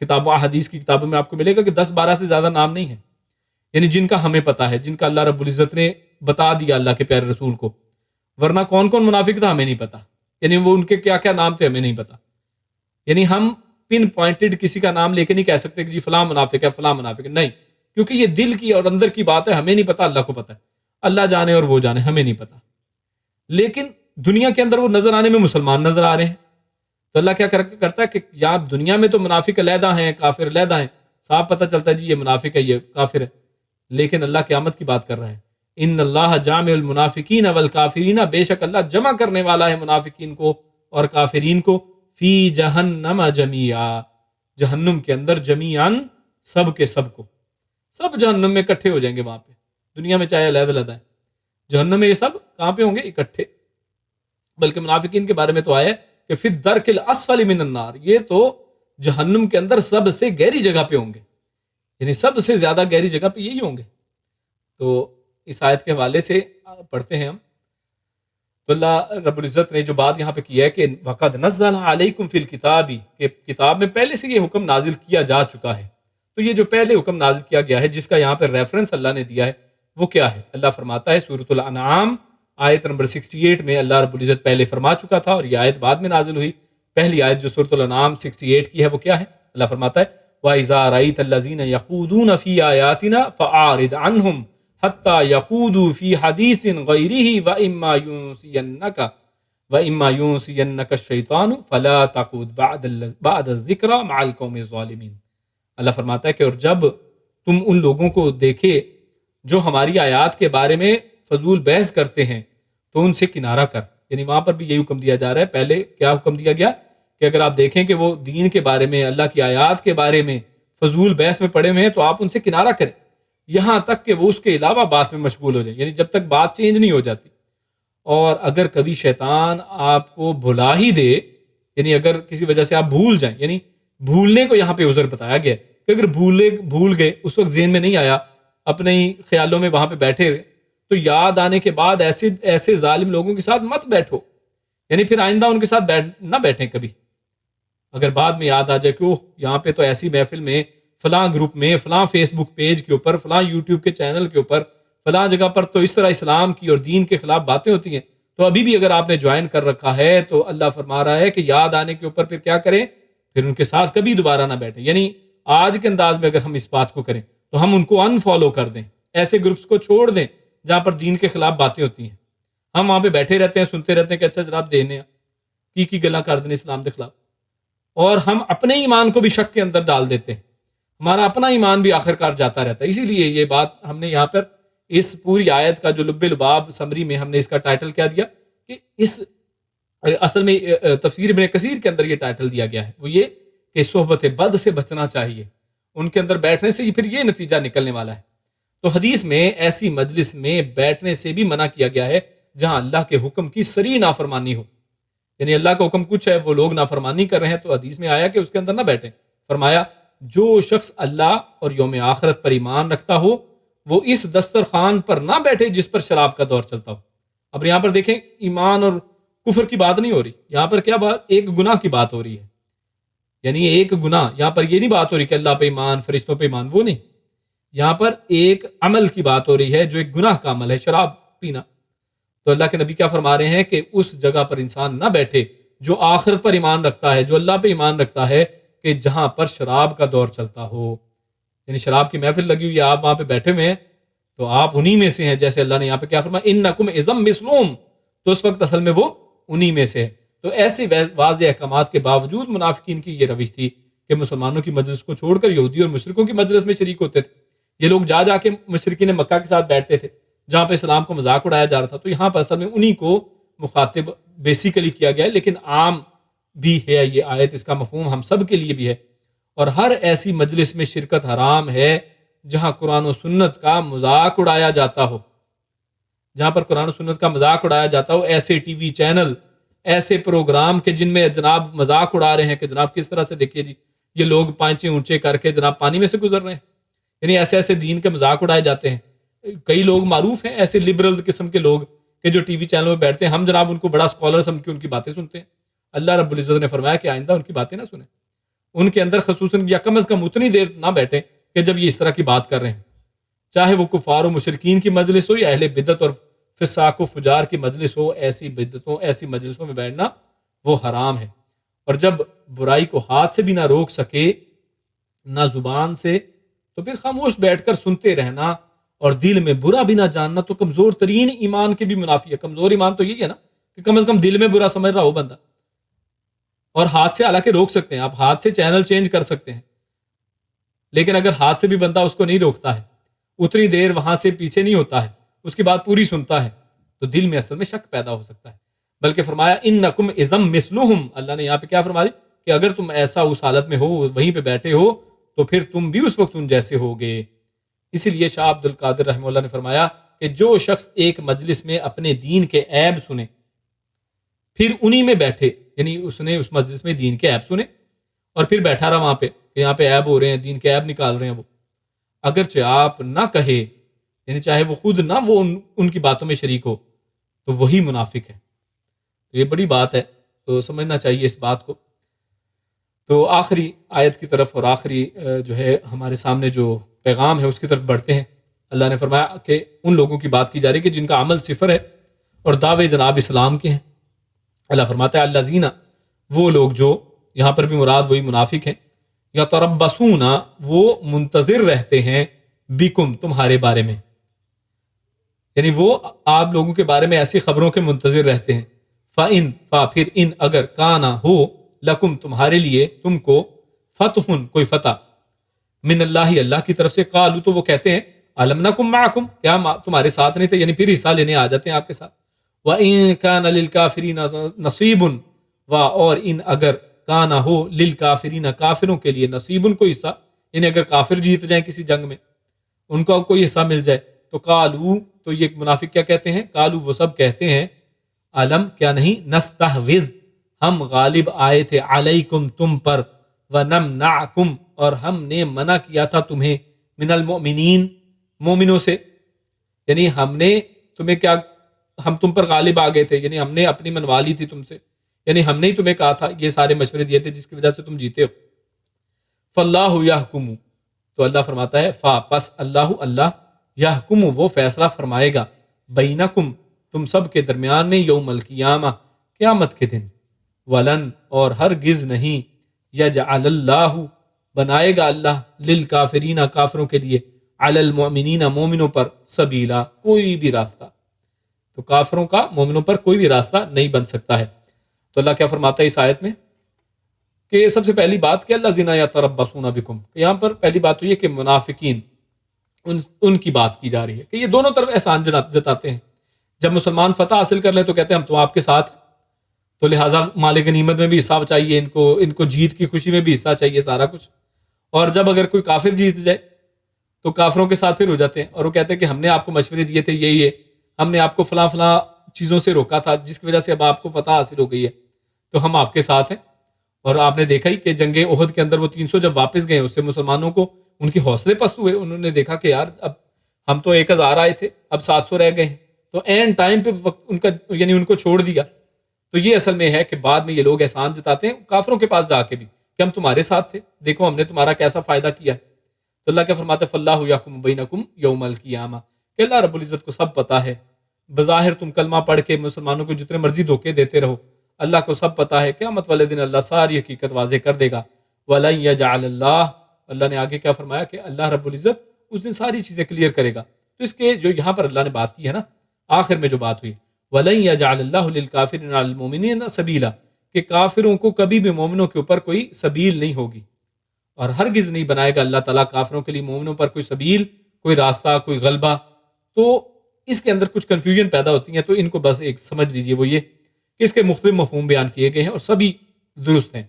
A: کتابوں، حدیث کی کتابوں میں آپ کو ملے گا کہ 10-12 سے زیادہ نام نہیں ہیں، یعنی جن کا ہمیں پتا ہے، جن کا اللہ رب العزت نے بتا دیا اللہ کے پیارے رسول کو. ورنہ کون کون منافق تھا ہمیں نہیں پتا، یعنی وہ ان کے کیا کیا نام تھے ہمیں نہیں پتا. یعنی ہم پن پوائنٹڈ کسی کا نام لے کے نہیں کہہ سکتے کہ جی فلاں منافق ہے، فلاں منافق ہے، نہیں، کیونکہ یہ دل کی اور اندر کی بات ہے، ہمیں نہیں پتا، اللہ کو پتا ہے، اللہ جانے اور وہ جانے، ہمیں نہیں پتا. لیکن دنیا کے اندر وہ نظر آنے میں مسلمان نظر آ رہے ہیں، تو اللہ کیا کرتا ہے کہ یا دنیا میں تو منافق علیحدہ ہیں، کافر علیحدہ ہیں، صاف پتہ چلتا ہے جی یہ منافق ہے، یہ کافر ہے. لیکن اللہ قیامت کی بات کر رہا ہے، ان اللہ جامع المنافقین والکافرین، بے شک اللہ جمع کرنے والا ہے منافقین کو اور کافرین کو، فی جہنم جمیعا، جہنم کے اندر، جمیعاً، سب کے سب کو، سب جہنم میں اکٹھے ہو جائیں گے وہاں پہ. دنیا میں چاہے علیحدہ علیحدہ ہیں، جہنم میں یہ سب کہاں پہ ہوں گے؟ اکٹھے. بلکہ منافقین کے بارے میں تو آیا ہے کہ فی الدرک الاسفل من النار، یہ تو جہنم کے اندر سب سے گہری جگہ پہ ہوں گے، یعنی سب سے زیادہ گہری جگہ پہ یہی ہوں گے. تو اس آیت کے حوالے سے پڑھتے ہیں ہم، تو اللہ رب العزت نے جو بات یہاں پہ کی ہے کہ وَقَدْ نَزَّلَ عَلَيْكُمْ فِي الْكِتَابِ، کہ کتاب میں پہلے سے یہ حکم نازل کیا جا چکا ہے. تو یہ جو پہلے حکم نازل کیا گیا ہے جس کا یہاں پہ ریفرنس اللہ نے دیا ہے وہ کیا ہے؟ اللہ فرماتا ہے سورۃ الانعام آیت نمبر 68 میں، اللہ رب العزت پہلے فرما چکا تھا اور یہ آیت بعد میں نازل ہوئی. پہلی آیت جو سورۃ الانعام 68 کی ہے وہ کیا ہے؟ اللہ فرماتا ہے وَإِذَا رَأَيْتَ الَّذِينَ يَخُوضُونَ فِي آيَاتِنَا فَأَعْرِضْ عَنْهُمْ حَتَّى يَخُوضُوا فِي حَدِيثٍ غَيْرِهِ وَإِمَّا يُنْسِيَنَّكَ الشَّيْطَانُ فَلَا تَقْعُدْ بَعْدَ الذِّكْرَىٰ مَعَ الْقَوْمِ الظَّالِمِينَ. اللہ فرماتا ہے کہ اور جب تم ان لوگوں کو دیکھے جو ہماری آیات کے بارے میں فضول بحث کرتے ہیں تو ان سے کنارہ کر. یعنی وہاں پر بھی یہی حکم دیا جا رہا ہے. پہلے کیا حکم دیا گیا کہ اگر آپ دیکھیں کہ وہ دین کے بارے میں، اللہ کی آیات کے بارے میں فضول بحث میں پڑے ہوئے ہیں تو آپ ان سے کنارہ کریں، یہاں تک کہ وہ اس کے علاوہ بات میں مشغول ہو جائیں، یعنی جب تک بات چینج نہیں ہو جاتی. اور اگر کبھی شیطان آپ کو بھلا ہی دے، یعنی اگر کسی وجہ سے آپ بھول جائیں، یعنی بھولنے کو یہاں پہ عذر بتایا گیا کہ اگر بھول گئے، اس وقت ذہن میں نہیں آیا، اپنے ہی خیالوں میں وہاں پہ بیٹھے رہے، تو یاد آنے کے بعد ایسے ظالم لوگوں کے ساتھ مت بیٹھو. یعنی پھر آئندہ ان کے ساتھ نہ بیٹھیں کبھی، اگر بعد میں یاد آ جائے کہ اوہ یہاں پہ تو ایسی محفل میں فلاں گروپ میں فلاں فیس بک پیج کے اوپر فلاں یوٹیوب کے چینل کے اوپر فلاں جگہ پر تو اس طرح اسلام کی اور دین کے خلاف باتیں ہوتی ہیں، تو ابھی بھی اگر آپ نے جوائن کر رکھا ہے تو اللہ فرما رہا ہے کہ یاد آنے کے اوپر پھر کیا کریں، پھر ان کے ساتھ کبھی دوبارہ نہ بیٹھیں۔ یعنی آج کے انداز میں اگر ہم اس بات کو کریں تو ہم ان کو انفالو کر دیں، ایسے گروپس کو چھوڑ دیں جہاں پر دین کے خلاف باتیں ہوتی ہیں۔ ہم وہاں پہ بیٹھے رہتے ہیں، سنتے رہتے ہیں کہ اچھا جناب دینے کی گلا کر دیں اسلام کے خلاف، اور ہم اپنے ایمان کو بھی شک کے اندر ڈال دیتے ہیں، ہمارا اپنا ایمان بھی آخرکار جاتا رہتا ہے۔ اسی لیے یہ بات ہم نے یہاں پر اس پوری آیت کا جو لب لباب سمری میں ہم نے اس کا ٹائٹل کیا دیا کہ اس اصل میں تفسیر ابن کثیر کے اندر یہ ٹائٹل دیا گیا ہے، وہ یہ کہ صحبت بد سے بچنا چاہیے، ان کے اندر بیٹھنے سے پھر یہ نتیجہ نکلنے والا ہے۔ تو حدیث میں ایسی مجلس میں بیٹھنے سے بھی منع کیا گیا ہے جہاں اللہ کے حکم کی صریح نافرمانی ہو، یعنی اللہ کا حکم کچھ ہے، وہ لوگ نافرمانی کر رہے ہیں، تو حدیث میں آیا کہ اس کے اندر نہ بیٹھیں۔ فرمایا جو شخص اللہ اور یوم آخرت پر ایمان رکھتا ہو وہ اس دسترخوان پر نہ بیٹھے جس پر شراب کا دور چلتا ہو۔ اب یہاں پر دیکھیں ایمان اور کفر کی بات نہیں ہو رہی، یہاں پر کیا بات، ایک گناہ کی بات ہو رہی ہے، یعنی ایک گناہ، یہاں پر یہ نہیں بات ہو رہی کہ اللہ پہ ایمان فرشتوں پہ ایمان، وہ نہیں، یہاں پر ایک عمل کی بات ہو رہی ہے جو ایک گناہ کا عمل ہے، شراب پینا۔ تو اللہ کے نبی کیا فرما رہے ہیں کہ اس جگہ پر انسان نہ بیٹھے جو آخرت پر ایمان رکھتا ہے، جو اللہ پہ ایمان رکھتا ہے، کہ جہاں پر شراب کا دور چلتا ہو، یعنی شراب کی محفل لگی ہوئی ہے، آپ وہاں پہ بیٹھے ہوئے ہیں تو آپ انہی میں سے ہیں، جیسے اللہ نے یہاں پہ کیا فرمایا انکم اذا مثلہم، تو اس وقت اصل میں وہ انہی میں سے ہے۔ تو ایسے واضح احکامات کے باوجود منافقین کی یہ روش تھی کہ مسلمانوں کی مجلس کو چھوڑ کر یہودی اور مشرکوں کی مجلس میں شریک ہوتے تھے۔ یہ لوگ جا جا کے مشرکین مکہ کے ساتھ بیٹھتے تھے جہاں پہ اسلام کو مذاق اڑایا جا رہا تھا، تو یہاں پر اصل میں انہی کو مخاطب بیسیکلی کیا گیا ہے، لیکن عام بھی ہے یہ آیت، اس کا مفہوم ہم سب کے لیے بھی ہے، اور ہر ایسی مجلس میں شرکت حرام ہے جہاں قرآن و سنت کا مذاق اڑایا جاتا ہو، جہاں پر قرآن و سنت کا مذاق اڑایا جاتا ہو، ایسے ٹی وی چینل، ایسے پروگرام کہ جن میں جناب مذاق اڑا رہے ہیں کہ جناب کس طرح سے دیکھیے جی یہ لوگ پانچے اونچے کر کے جناب پانی میں سے گزر رہے ہیں، یعنی ایسے ایسے دین کے مذاق اڑائے جاتے ہیں۔ کئی لوگ معروف ہیں ایسے لبرل قسم کے لوگ کہ جو ٹی وی چینل میں بیٹھتے ہیں، ہم جناب ان کو بڑا اسکالر سمجھ کے ان کی باتیں سنتے ہیں۔ اللہ رب العزت نے فرمایا کہ آئندہ ان کی باتیں نہ سنیں، ان کے اندر خصوصاً یا کم از کم اتنی دیر نہ بیٹھیں کہ جب یہ اس طرح کی بات کر رہے ہیں، چاہے وہ کفار و مشرکین کی مجلس ہو یا اہل بدعت اور فساق و فجار کی مجلس ہو، ایسی بدعتوں ایسی مجلسوں میں بیٹھنا وہ حرام ہے۔ اور جب برائی کو ہاتھ سے بھی نہ روک سکے نہ زبان سے، تو پھر خاموش بیٹھ کر سنتے رہنا اور دل میں برا بھی نہ جاننا تو کمزور ترین ایمان کے بھی منافی ہے۔ کمزور ایمان تو یہی ہے نا کہ کم از کم دل میں برا سمجھ رہا ہو بندہ، اور ہاتھ سے حالانکہ روک سکتے ہیں آپ، ہاتھ سے چینل چینج کر سکتے ہیں، لیکن اگر ہاتھ سے بھی بندہ اس کو نہیں روکتا ہے، اتنی دیر وہاں سے پیچھے نہیں ہوتا ہے، اس کی بات پوری سنتا ہے، تو دل میں اصل میں شک پیدا ہو سکتا ہے۔ بلکہ فرمایا انکم اذا مثلہم، اللہ نے یہاں پہ کیا فرمایا کہ اگر تم ایسا اس حالت میں ہو، وہیں پہ بیٹھے ہو، تو پھر تم بھی اس وقت ان جیسے ہوگے۔ اسی لیے شاہ عبد القادر رحمہ اللہ نے فرمایا کہ جو شخص ایک مجلس میں اپنے دین کے عیب سنے پھر انہی میں بیٹھے، یعنی اس نے اس مجلس میں دین کے عیب سنے اور پھر بیٹھا رہا وہاں پہ کہ یہاں پہ عیب ہو رہے ہیں، دین کے عیب نکال رہے ہیں وہ، اگرچہ آپ نہ کہے، یعنی چاہے وہ خود نہ وہ ان کی باتوں میں شریک ہو، تو وہی منافق ہے۔ تو یہ بڑی بات ہے، تو سمجھنا چاہیے اس بات کو۔ تو آخری آیت کی طرف اور آخری جو ہے ہمارے سامنے جو پیغام ہے اس کی طرف بڑھتے ہیں۔ اللہ نے فرمایا کہ ان لوگوں کی بات کی جا رہی ہے کہ جن کا عمل صفر ہے اور دعوے جناب اسلام کے ہیں۔ اللہ فرماتا ہے الذین، وہ لوگ جو، یہاں پر بھی مراد وہی منافق ہیں، یتربصون، وہ منتظر رہتے ہیں، بکم، تمہارے بارے میں، یعنی وہ آپ لوگوں کے بارے میں ایسی خبروں کے منتظر رہتے ہیں۔ فَإِن، پھر ان، اگر، کانا، ہو، لکم، تمہارے لیے، تم کو، فتح، کوئی فتح، من اللہ، اللہ کی طرف سے، قالوا، تو وہ کہتے ہیں، الم نکم معکم، کیا تمہارے ساتھ نہیں تھے، یعنی پھر حصہ لینے آ جاتے ہیں آپ کے ساتھ۔ وَإِن كَانَ لِلْكَافِرِينَ نَصِيبٌ، اور ان، اگر، کانا، ہو، للکافرین، کافروں کے لیے، نصیبن، کوئی حصہ، یعنی اگر کافر جیت جائیں کسی جنگ میں، ان کو کوئی حصہ مل جائے، تو قالوا، تو یہ منافق کیا کہتے ہیں، قالوا، وہ سب کہتے ہیں، علم، کیا نہیں، نستحوذ، ہم غالب آئے تھے، علیکم، تم پر، ونمنعکم، اور ہم نے منع کیا تھا تمہیں، من المؤمنین، مومنوں سے، یعنی ہم نے تمہیں کیا ہم تم پر غالب آ گئے تھے، یعنی ہم نے اپنی منوا لی تھی تم سے، یعنی ہم نے ہی تمہیں کہا تھا، یہ سارے مشورے دیے تھے جس کی وجہ سے تم جیتے ہو۔ فاللہ یحکم، تو اللہ فرماتا ہے پس اللہ یحکم، وہ فیصلہ فرمائے گا، بینکم، تم سب کے درمیان میں، یوم القیامہ، قیامت کے دن، ولن، اور ہرگز نہیں، یجعل اللہ، بنائے گا اللہ، للکافرین، کافروں کے لیے، علی المؤمنین، مومنوں پر، سبیلا، کوئی بھی راستہ، تو کافروں کا مومنوں پر کوئی بھی راستہ نہیں بن سکتا ہے۔ تو اللہ کیا فرماتا ہے اس آیت میں کہ سب سے پہلی بات کہ الذین یتربصون بکم، یہاں پر پہلی بات تو یہ کہ منافقین، ان کی بات کی جا رہی ہے کہ یہ دونوں طرف احسان جتاتے ہیں۔ جب مسلمان فتح حاصل کر لیں تو کہتے ہیں ہم تو آپ کے ساتھ ہیں، تو لہٰذا مال غنیمت میں بھی حصہ چاہیے، ان کو جیت کی خوشی میں بھی حصہ چاہیے، سارا کچھ۔ اور جب اگر کوئی کافر جیت جائے تو کافروں کے ساتھ پھر ہو جاتے ہیں، اور وہ کہتے ہیں کہ ہم نے آپ کو مشورے دیے تھے یہ ہم نے آپ کو فلاں فلاں چیزوں سے روکا تھا جس کی وجہ سے اب آپ کو فتح حاصل ہو گئی ہے، تو ہم آپ کے ساتھ ہیں۔ اور آپ نے دیکھا ہی کہ جنگ احد کے اندر وہ 300 جب واپس گئے، اس سے مسلمانوں کو ان کے حوصلے پست ہوئے، انہوں نے دیکھا کہ یار اب ہم تو 1000 آئے تھے، اب 700 رہ گئے ہیں، تو این ٹائم پہ وقت ان کو چھوڑ دیا۔ تو یہ اصل میں ہے کہ بعد میں یہ لوگ احسان جتاتے ہیں کافروں کے پاس جا کے بھی کہ ہم تمہارے ساتھ تھے، دیکھو ہم نے تمہارا کیسا فائدہ کیا ہے۔ تو اللہ کیا فرماتے ہیں، فاللہ یحکم بینکم یوم القیامہ، کہ اللہ رب العزت کو سب پتہ ہے، بظاہر تم کلمہ پڑھ کے مسلمانوں کو جتنے مرضی دھوکے دیتے رہو، اللہ کو سب پتہ ہے، قیامت والے دن اللہ ساری حقیقت واضح کر دے گا۔ وَلَن يَجْعَلَ اللَّهُ، اللہ نے آگے کیا فرمایا کہ اللہ رب العزت اس دن ساری چیزیں کلیئر کرے گا۔ تو اس کے جو یہاں پر اللہ نے بات کی ہے نا، آخر میں جو بات ہوئی، وَلَن يَجْعَلَ اللَّهُ لِلْكَافِرِينَ عَلَى الْمُؤْمِنِينَ سَبِيلًا، کہ کافروں کو کبھی بھی مومنوں کے اوپر کوئی سبیل نہیں ہوگی، اور ہرگز نہیں بنائے گا اللہ تعالیٰ کافروں کے لیے مومنوں پر کوئی سبیل، کوئی راستہ، کوئی غلبہ۔ تو اس کے اندر کچھ کنفیوژن پیدا ہوتی ہیں، تو ان کو بس ایک سمجھ لیجئے، وہ یہ کہ اس کے مختلف مفہوم بیان کیے گئے ہیں اور سبھی درست ہیں۔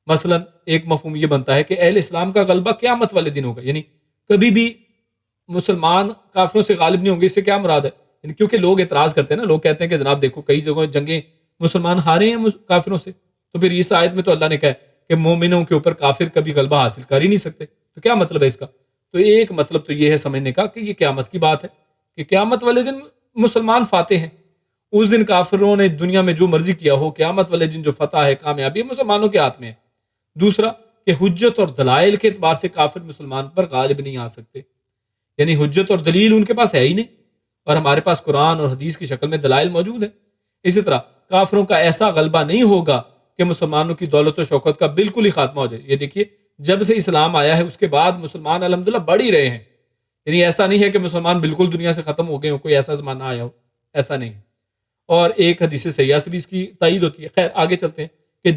A: مثلا ایک مفہوم یہ بنتا ہے کہ اہل اسلام کا غلبہ قیامت والے دن ہوگا، یعنی کبھی بھی مسلمان کافروں سے غالب نہیں ہوں گے۔ اس سے کیا مراد ہے؟ یعنی کیونکہ لوگ اعتراض کرتے ہیں نا، لوگ کہتے ہیں کہ جناب دیکھو کئی جگہوں جنگیں مسلمان ہارے ہیں کافروں سے، تو پھر اس آیت میں تو اللہ نے کہا کہ مومنوں کے اوپر کافر کبھی غلبہ حاصل کر ہی نہیں سکتے، تو کیا مطلب ہے اس کا؟ تو ایک مطلب تو یہ ہے سمجھنے کا کہ یہ قیامت کی بات ہے کہ قیامت والے دن مسلمان فاتح ہیں، اس دن کافروں نے دنیا میں جو مرضی کیا ہو، قیامت والے دن جو فتح ہے، کامیابی ہے، مسلمانوں کے ہاتھ میں ہے۔ دوسرا کہ حجت اور دلائل کے اعتبار سے کافر مسلمان پر غالب نہیں آ سکتے، یعنی حجت اور دلیل ان کے پاس ہے ہی نہیں، اور ہمارے پاس قرآن اور حدیث کی شکل میں دلائل موجود ہیں۔ اسی طرح کافروں کا ایسا غلبہ نہیں ہوگا کہ مسلمانوں کی دولت و شوکت کا بالکل ہی خاتمہ ہو جائے۔ یہ دیکھیے جب سے اسلام آیا ہے اس کے بعد مسلمان الحمدللہ بڑھ ہی رہے ہیں، یعنی ایسا نہیں ہے کہ مسلمان بالکل دنیا سے ختم ہو گئے ہو، کوئی ایسا زمانہ آیا ہو، ایسا نہیں۔ اور ایک حدیث سیاح سے بھی اس کی تائید ہوتی ہے۔ خیر آگے چلتے ہیں کہ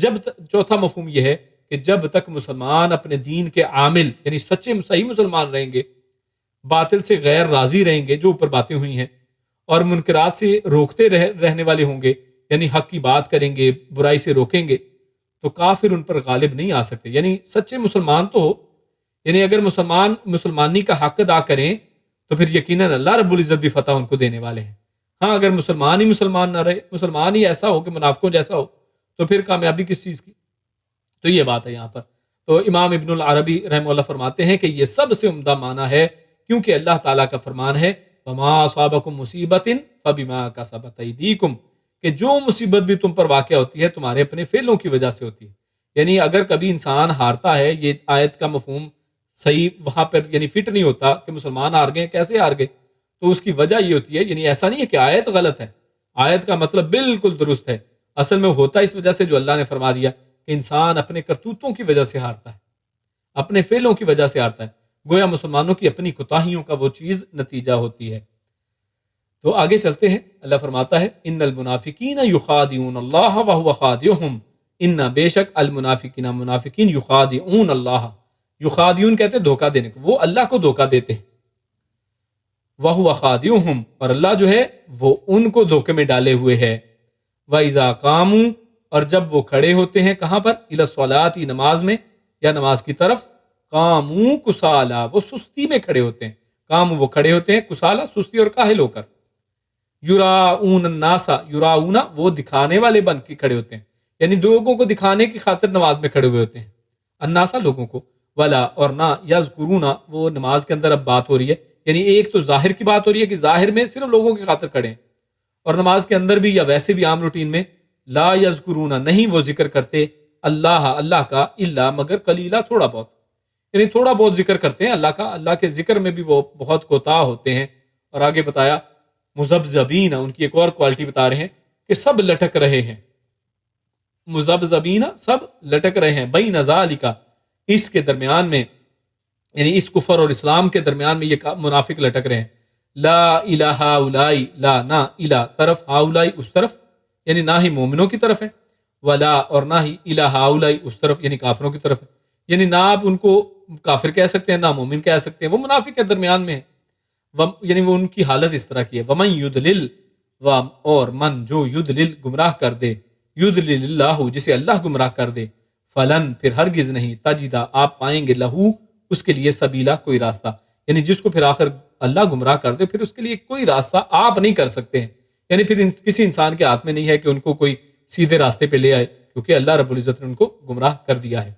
A: چوتھا مفہوم یہ ہے کہ جب تک مسلمان اپنے دین کے عامل، یعنی سچے صحیح مسلمان رہیں گے، باطل سے غیر راضی رہیں گے جو اوپر باتیں ہوئی ہیں، اور منکرات سے روکتے رہنے والے ہوں گے، یعنی حق کی بات کریں گے، برائی سے روکیں گے، تو کافر ان پر غالب نہیں آ سکتے۔ یعنی سچے مسلمان تو ہو، یعنی اگر مسلمانی کا حق ادا کریں تو پھر یقیناً اللہ رب العزت بھی فتح ان کو دینے والے ہیں۔ ہاں اگر مسلمان نہ رہے، مسلمان ہی ایسا ہو کہ منافقوں جیسا ہو، تو پھر کامیابی کس چیز کی؟ تو یہ بات ہے یہاں پر۔ تو امام ابن العربی رحمہ اللہ فرماتے ہیں کہ یہ سب سے عمدہ معنی ہے، کیونکہ اللہ تعالیٰ کا فرمان ہے وَمَا أَصَابَكُم مُّصِيبَةٍ فَبِمَا كَسَبَتْ أَيْدِيكُمْ، کہ جو مصیبت بھی تم پر واقع ہوتی ہے تمہارے اپنے فعلوں کی وجہ سے ہوتی ہے۔ یعنی اگر کبھی انسان ہارتا ہے، یہ آیت کا مفہوم صحیح وہاں پر یعنی فٹ نہیں ہوتا کہ مسلمان ہار گئے، کیسے ہار گئے، تو اس کی وجہ یہ ہوتی ہے، یعنی ایسا نہیں ہے کہ آیت غلط ہے، آیت کا مطلب بالکل درست ہے، اصل میں ہوتا اس وجہ سے جو اللہ نے فرما دیا کہ انسان اپنے کرتوتوں کی وجہ سے ہارتا ہے، اپنے فعلوں کی وجہ سے ہارتا ہے، گویا مسلمانوں کی اپنی کوتاہیوں کا وہ چیز نتیجہ ہوتی ہے۔ تو آگے چلتے ہیں، اللہ فرماتا ہے ان المنافقین یخادعون اللہ وہو خادعهم، ان بے شک المنافقین منافقین یخادعون اللہ، یخادعون کہتے ہیں دھوکہ دینے کو، وہ اللہ کو دھوکہ دیتے ہیں، وہو خادعهم، اور اللہ جو ہے وہ ان کو دھوکے میں ڈالے ہوئے ہے، وَإِذَا قَامُوا، اور جب وہ کھڑے ہوتے ہیں کہاں پر، إِلَى الصَّلَاةِ، نماز میں یا نماز کی طرف، قاموا کسالا، وہ سستی میں کھڑے ہوتے ہیں، قاموا وہ کھڑے ہوتے ہیں، کسالا سستی اور کاہل ہو کر، یراؤن الناس، یراؤن وہ دکھانے والے بن کے کھڑے ہوتے ہیں، یعنی لوگوں کو دکھانے کی خاطر نماز میں کھڑے ہوئے ہوتے ہیں، الناس لوگوں کو، ولا اور نہ، یذکرون وہ نماز کے اندر اب بات ہو رہی ہے، یعنی ایک تو ظاہر کی بات ہو رہی ہے کہ ظاہر میں صرف لوگوں کی خاطر کھڑے ہیں، اور نماز کے اندر بھی یا ویسے بھی عام روٹین میں لا یذکرون نہیں وہ ذکر کرتے اللہ کا الا مگر قلیلا تھوڑا بہت، یعنی تھوڑا بہت ذکر کرتے ہیں اللہ کا، اللہ کے ذکر میں بھی وہ بہت کوتاہ ہوتے ہیں۔ اور آگے بتایا مذبذبین، ان کی ایک اور کوالٹی بتا رہے ہیں کہ سب لٹک رہے ہیں، مذبذبین سب لٹک رہے ہیں، بین ذالک اس کے درمیان میں، یعنی اس کفر اور اسلام کے درمیان میں یہ منافق لٹک رہے ہیں۔ لا الہ اولائی، لا نہ الہ طرف، ہاؤلائی اس طرف، یعنی نہ ہی مومنوں کی طرف ہے، ولا اور نہ ہی الہ ہاؤلائی اس طرف، یعنی کافروں کی طرف ہے، یعنی نہ آپ ان کو کافر کہہ سکتے ہیں نہ مومن کہہ سکتے ہیں، وہ منافق کے درمیان میں ہے، یعنی وہ ان کی حالت اس طرح کی ہے۔ ومن یضلل، اور من جو یضلل گمراہ کر دے، یضلل اللہ جسے اللہ گمراہ کر دے، فلن پھر ہرگز نہیں، تجدہ آپ پائیں گے لہو اس کے لیے سبیلا کوئی راستہ، یعنی جس کو پھر آخر اللہ گمراہ کر دے پھر اس کے لیے کوئی راستہ آپ نہیں کر سکتے ہیں، یعنی پھر کسی انسان کے ہاتھ میں نہیں ہے کہ ان کو کوئی سیدھے راستے پہ لے آئے، کیونکہ اللہ رب العزت نے ان کو گمراہ کر دیا ہے۔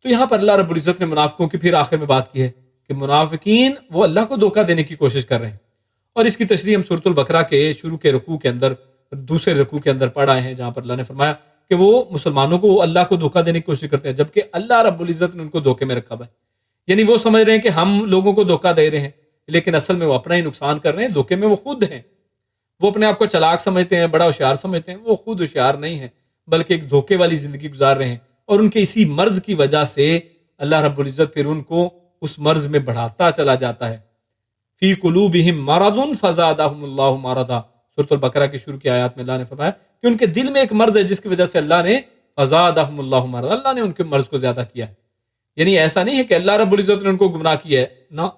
A: تو یہاں پر اللہ رب العزت نے منافقوں کی پھر آخر میں بات کی ہے کہ منافقین وہ اللہ کو دھوکہ دینے کی کوشش کر رہے ہیں، اور اس کی تشریح ہم سورۃ البقرہ کے شروع کے رکوع کے اندر، دوسرے رکوع کے اندر پڑھ آئے ہیں، جہاں پر اللہ نے فرمایا کہ وہ مسلمانوں کو اللہ کو دھوکہ دینے کی کوشش کرتے ہیں، جبکہ اللہ رب العزت نے ان کو دھوکے میں رکھا ہوا ہے، یعنی وہ سمجھ رہے ہیں کہ ہم لوگوں کو دھوکہ دے رہے ہیں، لیکن اصل میں وہ اپنا ہی نقصان کر رہے ہیں، دھوکے میں وہ خود ہیں، وہ اپنے آپ کو چلاک سمجھتے ہیں، بڑا ہوشیار سمجھتے ہیں، وہ خود ہوشیار نہیں ہیں بلکہ ایک دھوکے والی زندگی گزار رہے ہیں، اور ان کے اسی مرض کی وجہ سے اللہ رب العزت پھر ان کو اس مرض میں بڑھاتا چلا جاتا ہے۔ فی قلوبہم مرض فزادہم اللہ مرضا، سورۃ البقرہ کے شروع کی آیات میں اللہ نے فرمایا کہ ان کے دل میں ایک مرض ہے جس کی وجہ سے اللہ نے فزادہم اللہ مرضا، اللہ نے ان کے مرض کو زیادہ کیا ہے، یعنی ایسا نہیں ہے کہ اللہ رب العزت نے ان کو گمراہ کیا ہے، نہ،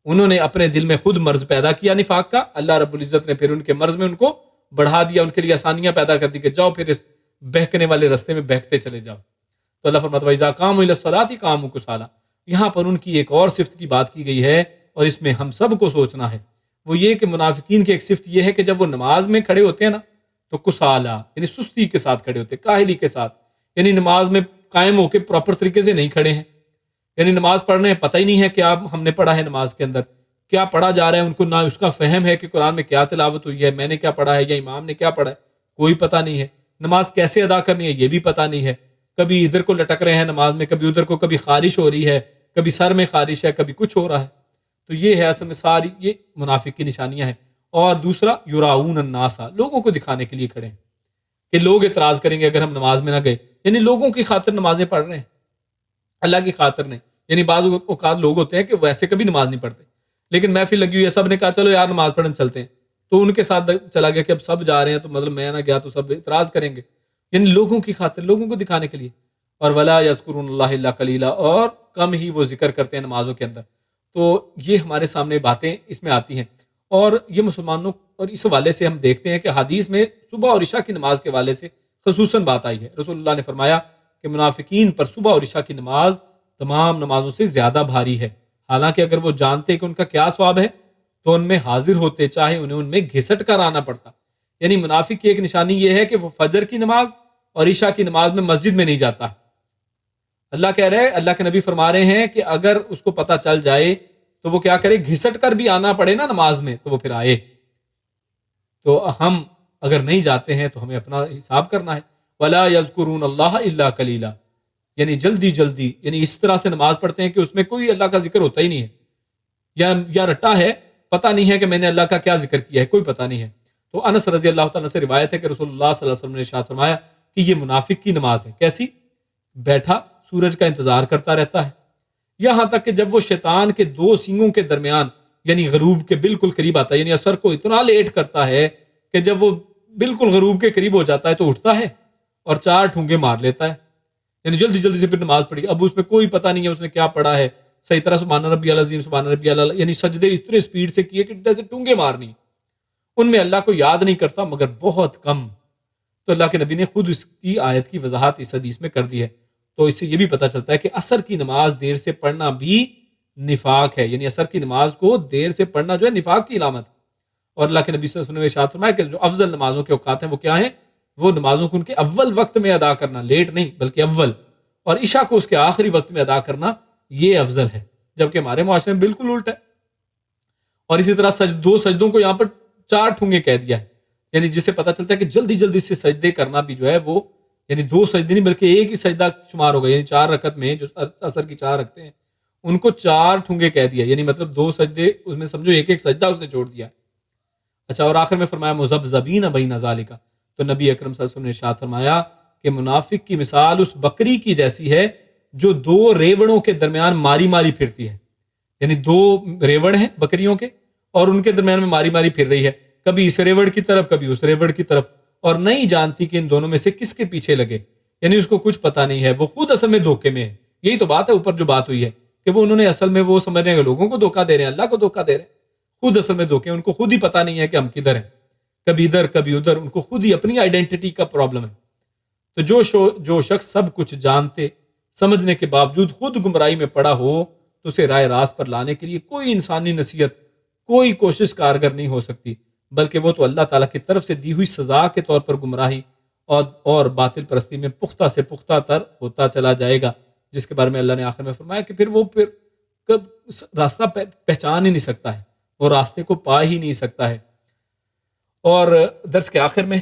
A: انہوں نے اپنے دل میں خود مرض پیدا کیا نفاق کا، اللہ رب العزت نے پھر ان کے مرض میں ان کو بڑھا دیا، ان کے لیے آسانیاں پیدا کر دی کہ جاؤ پھر اس بہکنے والے راستے میں بہکتے چلے جاؤ۔ تو اللہ فرماتا ہے وَإِذَا قَامُوا إِلَى الصَّلَاةِ قَامُوا كُسَالَىٰ، یہاں پر ان کی ایک اور صفت کی بات کی گئی ہے، اور اس میں ہم سب کو سوچنا ہے، وہ یہ کہ منافقین کی ایک صفت یہ ہے کہ جب وہ نماز میں کھڑے ہوتے ہیں نا تو کسالہ یعنی سستی کے ساتھ کھڑے ہوتے ہیں، کاہلی کے ساتھ، یعنی نماز میں قائم ہو کے پراپر طریقے سے نہیں کھڑے ہیں، یعنی نماز پڑھ رہے ہیں، پتہ ہی نہیں ہے کہ ہم نے پڑھا ہے نماز کے اندر کیا پڑھا جا رہا ہے، ان کو نہ اس کا فہم ہے کہ قرآن میں کیا تلاوت ہوئی ہے، میں نے کیا پڑھا ہے یا امام نے کیا پڑھا ہے، کوئی پتہ نہیں ہے، نماز کیسے ادا کرنی ہے یہ بھی پتہ نہیں ہے، کبھی ادھر کو لٹک رہے ہیں نماز میں، کبھی ادھر کو، کبھی خارش ہو رہی ہے، کبھی سر میں خارش ہے، کبھی کچھ ہو رہا ہے۔ تو یہ ہے اصل میں ساری یہ منافق کی نشانیاں ہیں۔ اور دوسرا یراؤن الناس، لوگوں کو دکھانے کے لیے کھڑے ہیں کہ لوگ اعتراض کریں گے اگر ہم نماز میں نہ گئے، یعنی لوگوں کی خاطر نمازیں پڑھ رہے ہیں، اللہ کی خاطر نہیں۔ یعنی بعض اوقات لوگ ہوتے ہیں کہ ویسے کبھی نماز نہیں پڑھتے، لیکن محفل لگی ہوئی ہے، سب نے کہا چلو یار نماز پڑھنے چلتے ہیں، تو ان کے ساتھ چلا گیا کہ اب سب جا رہے ہیں تو مطلب میں نہ گیا تو سب اعتراض کریں گے، یعنی لوگوں کی خاطر، لوگوں کو دکھانے کے لیے۔ اور ولا یذکرون اللہ الا قلیلا، اور کم ہی وہ ذکر کرتے ہیں نمازوں کے اندر۔ تو یہ ہمارے سامنے باتیں اس میں آتی ہیں، اور یہ مسلمانوں، اور اس حوالے سے ہم دیکھتے ہیں کہ حدیث میں صبح اور عشاء کی نماز کے حوالے سے خصوصاً بات آئی ہے۔ رسول اللہ نے فرمایا کہ منافقین پر صبح اور عشاء کی نماز تمام نمازوں سے زیادہ بھاری ہے، حالانکہ اگر وہ جانتے کہ ان کا کیا ثواب ہے تو ان میں حاضر ہوتے، چاہے انہیں ان میں گھسٹ کر آنا پڑتا۔ یعنی منافق کی ایک نشانی یہ ہے کہ وہ فجر کی نماز اور عشاء کی نماز میں مسجد میں نہیں جاتا۔ اللہ کہہ رہے ہیں، اللہ کے نبی فرما رہے ہیں کہ اگر اس کو پتہ چل جائے تو وہ کیا کرے، گھسٹ کر بھی آنا پڑے نا نماز میں تو وہ پھر آئے۔ تو ہم اگر نہیں جاتے ہیں تو ہمیں اپنا حساب کرنا ہے۔ ولا یذکرون اللہ الا قلیلا، یعنی جلدی جلدی، یعنی اس طرح سے نماز پڑھتے ہیں کہ اس میں کوئی اللہ کا ذکر ہوتا ہی نہیں ہے، یا رٹا ہے، پتہ نہیں ہے کہ میں نے اللہ کا کیا ذکر کیا ہے، کوئی پتہ نہیں ہے۔ تو انس رضی اللہ تعالیٰ سے روایت ہے کہ رسول اللہ صلی اللہ علیہ وسلم نے ارشاد فرمایا کہ یہ منافق کی نماز ہے، کیسی؟ بیٹھا سورج کا انتظار کرتا رہتا ہے، یہاں تک کہ جب وہ شیطان کے دو سینگوں کے درمیان یعنی غروب کے بالکل قریب آتا ہے، یعنی اثر کو اتنا لیٹ کرتا ہے کہ جب وہ بالکل غروب کے قریب ہو جاتا ہے تو اٹھتا ہے اور 4 ٹھونگے مار لیتا ہے، یعنی جلدی جلدی سے پھر نماز پڑھی۔ اب اس میں کوئی پتہ نہیں ہے اس نے کیا پڑھا ہے، صحیح طرح سبحان ربی العظیم سبحان ربی العظیم، یعنی سجدے اتنے سپیڈ سے کیے کہ جیسے ٹونگے مارنی، ان میں اللہ کو یاد نہیں کرتا مگر بہت کم۔ تو اللہ کے نبی نے خود اس کی آیت کی وضاحت اس حدیث میں کر دی ہے۔ تو اس سے یہ بھی پتہ چلتا ہے کہ عصر کی نماز دیر سے پڑھنا بھی نفاق ہے، یعنی عصر کی نماز کو دیر سے پڑھنا جو ہے نفاق کی علامت۔ اور اللہ کے نبی صلی اللہ علیہ وسلم نے ارشاد فرمایا کہ جو افضل نمازوں کے اوقات ہیں وہ کیا ہیں، وہ نمازوں کو ان کے اول وقت میں ادا کرنا، لیٹ نہیں بلکہ اول، اور عشاء کو اس کے آخری وقت میں ادا کرنا یہ افضل ہے، جبکہ ہمارے معاشرے میں بالکل الٹ ہے۔ اور اسی طرح دو سجدوں کو یہاں پر 4 ٹھونگے کہہ دیا ہے، یعنی جسے پتہ چلتا ہے کہ جلدی جلدی سے سجدے کرنا بھی جو ہے وہ یعنی 2 سجدے نہیں بلکہ ایک ہی سجدہ شمار ہوگا، یعنی 4 رکعت میں جو عصر کی 4 رکھتے ہیں ان کو 4 ٹھونگے کہہ دیا، یعنی مطلب 2 سجدے اس میں سمجھو ایک ایک سجدہ اس نے چھوڑ دیا۔ اچھا، اور آخر میں فرمایا مذبذبین بین ذالک، تو نبی اکرم صلی اللہ علیہ وسلم نے ارشاد فرمایا کہ منافق کی مثال اس بکری کی جیسی ہے جو 2 ریوڑوں کے درمیان ماری ماری پھرتی ہے، یعنی 2 ریوڑ ہیں بکریوں کے اور ان کے درمیان میں ماری ماری پھر رہی ہے، کبھی اس ریوڑ کی طرف کبھی اس ریوڑ کی طرف، اور نہیں جانتی کہ ان دونوں میں سے کس کے پیچھے لگے، یعنی اس کو کچھ پتہ نہیں ہے، وہ خود اصل میں دھوکے میں ہے۔ یہی تو بات ہے اوپر جو بات ہوئی ہے کہ وہ انہوں نے اصل میں وہ سمجھ رہے ہیں کہ لوگوں کو دھوکہ دے رہے ہیں، اللہ کو دھوکہ دے رہے ہیں، خود اصل میں دھوکے، ان کو خود ہی پتہ نہیں ہے کہ ہم کدھر ہیں، کبھی ادھر کبھی ادھر، ان کو خود ہی اپنی آئیڈینٹی کا پرابلم ہے۔ تو جو شخص سب کچھ جانتے سمجھنے کے باوجود خود گمراہی میں پڑا ہو تو اسے رائے راست پر لانے کے لیے کوئی انسانی نصیحت، کوئی کوشش کارگر نہیں ہو سکتی، بلکہ وہ تو اللہ تعالیٰ کی طرف سے دی ہوئی سزا کے طور پر گمراہی اور باطل پرستی میں پختہ سے پختہ تر ہوتا چلا جائے گا، جس کے بارے میں اللہ نے آخر میں فرمایا کہ پھر وہ کب راستہ پہچان ہی نہیں سکتا ہے، وہ راستے کو پا ہی نہیں سکتا ہے۔ اور درس کے آخر میں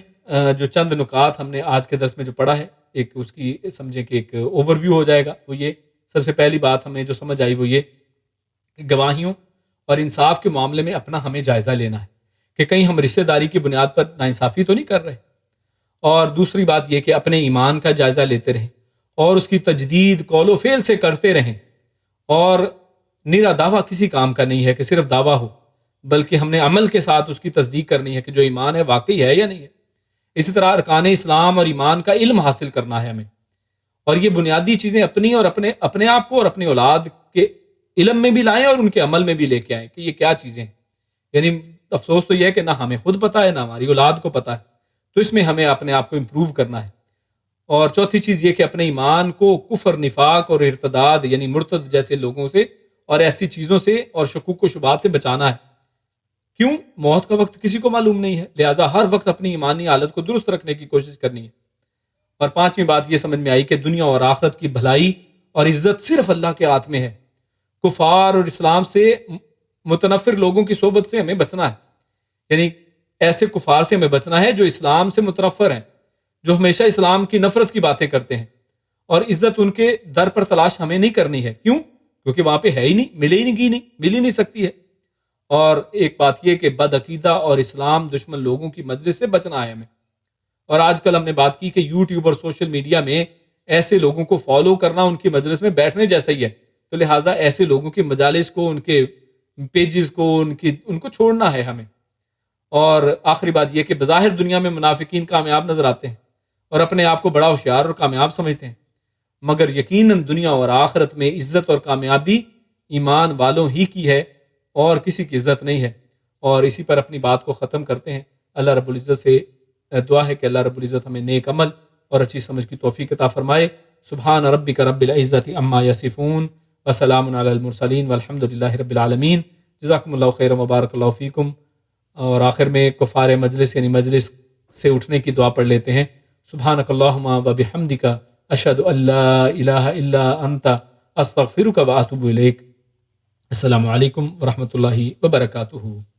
A: جو چند نکات ہم نے آج کے درس میں جو پڑھا ہے، ایک اس کی سمجھیں کہ ایک اوور ویو ہو جائے گا، وہ یہ سب سے پہلی بات ہمیں جو سمجھ آئی وہ یہ کہ گواہیوں اور انصاف کے معاملے میں اپنا ہمیں جائزہ لینا ہے کہ کہیں ہم رشتہ داری کی بنیاد پر ناانصافی تو نہیں کر رہے، اور دوسری بات یہ کہ اپنے ایمان کا جائزہ لیتے رہیں اور اس کی تجدید قول و فعل سے کرتے رہیں، اور نرا دعویٰ کسی کام کا نہیں ہے کہ صرف دعویٰ ہو، بلکہ ہم نے عمل کے ساتھ اس کی تصدیق کرنی ہے کہ جو ایمان ہے واقعی ہے یا نہیں ہے۔ اسی طرح ارکان اسلام اور ایمان کا علم حاصل کرنا ہے ہمیں، اور یہ بنیادی چیزیں اپنی اور اپنے آپ کو اور اپنی اولاد کے علم میں بھی لائیں اور ان کے عمل میں بھی لے کے آئیں کہ یہ کیا چیزیں ہیں۔ یعنی افسوس تو یہ ہے کہ نہ ہمیں خود پتہ ہے نہ ہماری اولاد کو پتہ ہے، تو اس میں ہمیں اپنے آپ کو امپروو کرنا ہے۔ اور چوتھی چیز یہ کہ اپنے ایمان کو کفر، نفاق اور ارتداد یعنی مرتد جیسے لوگوں سے اور ایسی چیزوں سے اور شکوک و شبہات سے بچانا ہے۔ کیوں؟ موت کا وقت کسی کو معلوم نہیں ہے، لہٰذا ہر وقت اپنی ایمانی حالت کو درست رکھنے کی کوشش کرنی ہے۔ اور پانچویں بات یہ سمجھ میں آئی کہ دنیا اور آخرت کی بھلائی اور عزت صرف اللہ کے ہاتھ میں ہے۔ کفار اور اسلام سے متنفر لوگوں کی صحبت سے ہمیں بچنا ہے، یعنی ایسے کفار سے ہمیں بچنا ہے جو اسلام سے متنفر ہیں، جو ہمیشہ اسلام کی نفرت کی باتیں کرتے ہیں، اور عزت ان کے در پر تلاش ہمیں نہیں کرنی ہے۔ کیوں؟ کیونکہ وہاں پہ ہے ہی نہیں، مل ہی نہیں سکتی ہے۔ اور ایک بات یہ کہ بد عقیدہ اور اسلام دشمن لوگوں کی مجلس سے بچنا ہے ہمیں۔ اور آج کل ہم نے بات کی کہ یوٹیوب اور سوشل میڈیا میں ایسے لوگوں کو فالو کرنا ان کی مجلس میں بیٹھنے جیسا ہی ہے، تو لہٰذا ایسے لوگوں کی مجالس کو، ان کے پیجز کو، ان کو چھوڑنا ہے ہمیں۔ اور آخری بات یہ کہ بظاہر دنیا میں منافقین کامیاب نظر آتے ہیں اور اپنے آپ کو بڑا ہوشیار اور کامیاب سمجھتے ہیں، مگر یقیناً دنیا اور آخرت میں عزت اور کامیابی ایمان والوں ہی کی ہے اور کسی کی عزت نہیں ہے۔ اور اسی پر اپنی بات کو ختم کرتے ہیں۔ اللہ رب العزت سے دعا ہے کہ اللہ رب العزت ہمیں نیک عمل اور اچھی سمجھ کی توفیق عطا فرمائے۔ سبحان ربک رب العزت عما یصفون وسلام علی المرسلین والحمد للہ رب العالمین۔ جزاکم اللہ خیر و بارک اللہ فیکم۔ اور آخر میں کفار مجلس یعنی مجلس سے اٹھنے کی دعا پڑھ لیتے ہیں۔ سبحانک اللہم و بحمدک اشہد ان لا الہ الا انت استغفرک و اتوب الیک۔ السلام علیکم ورحمۃ اللہ وبرکاتہ۔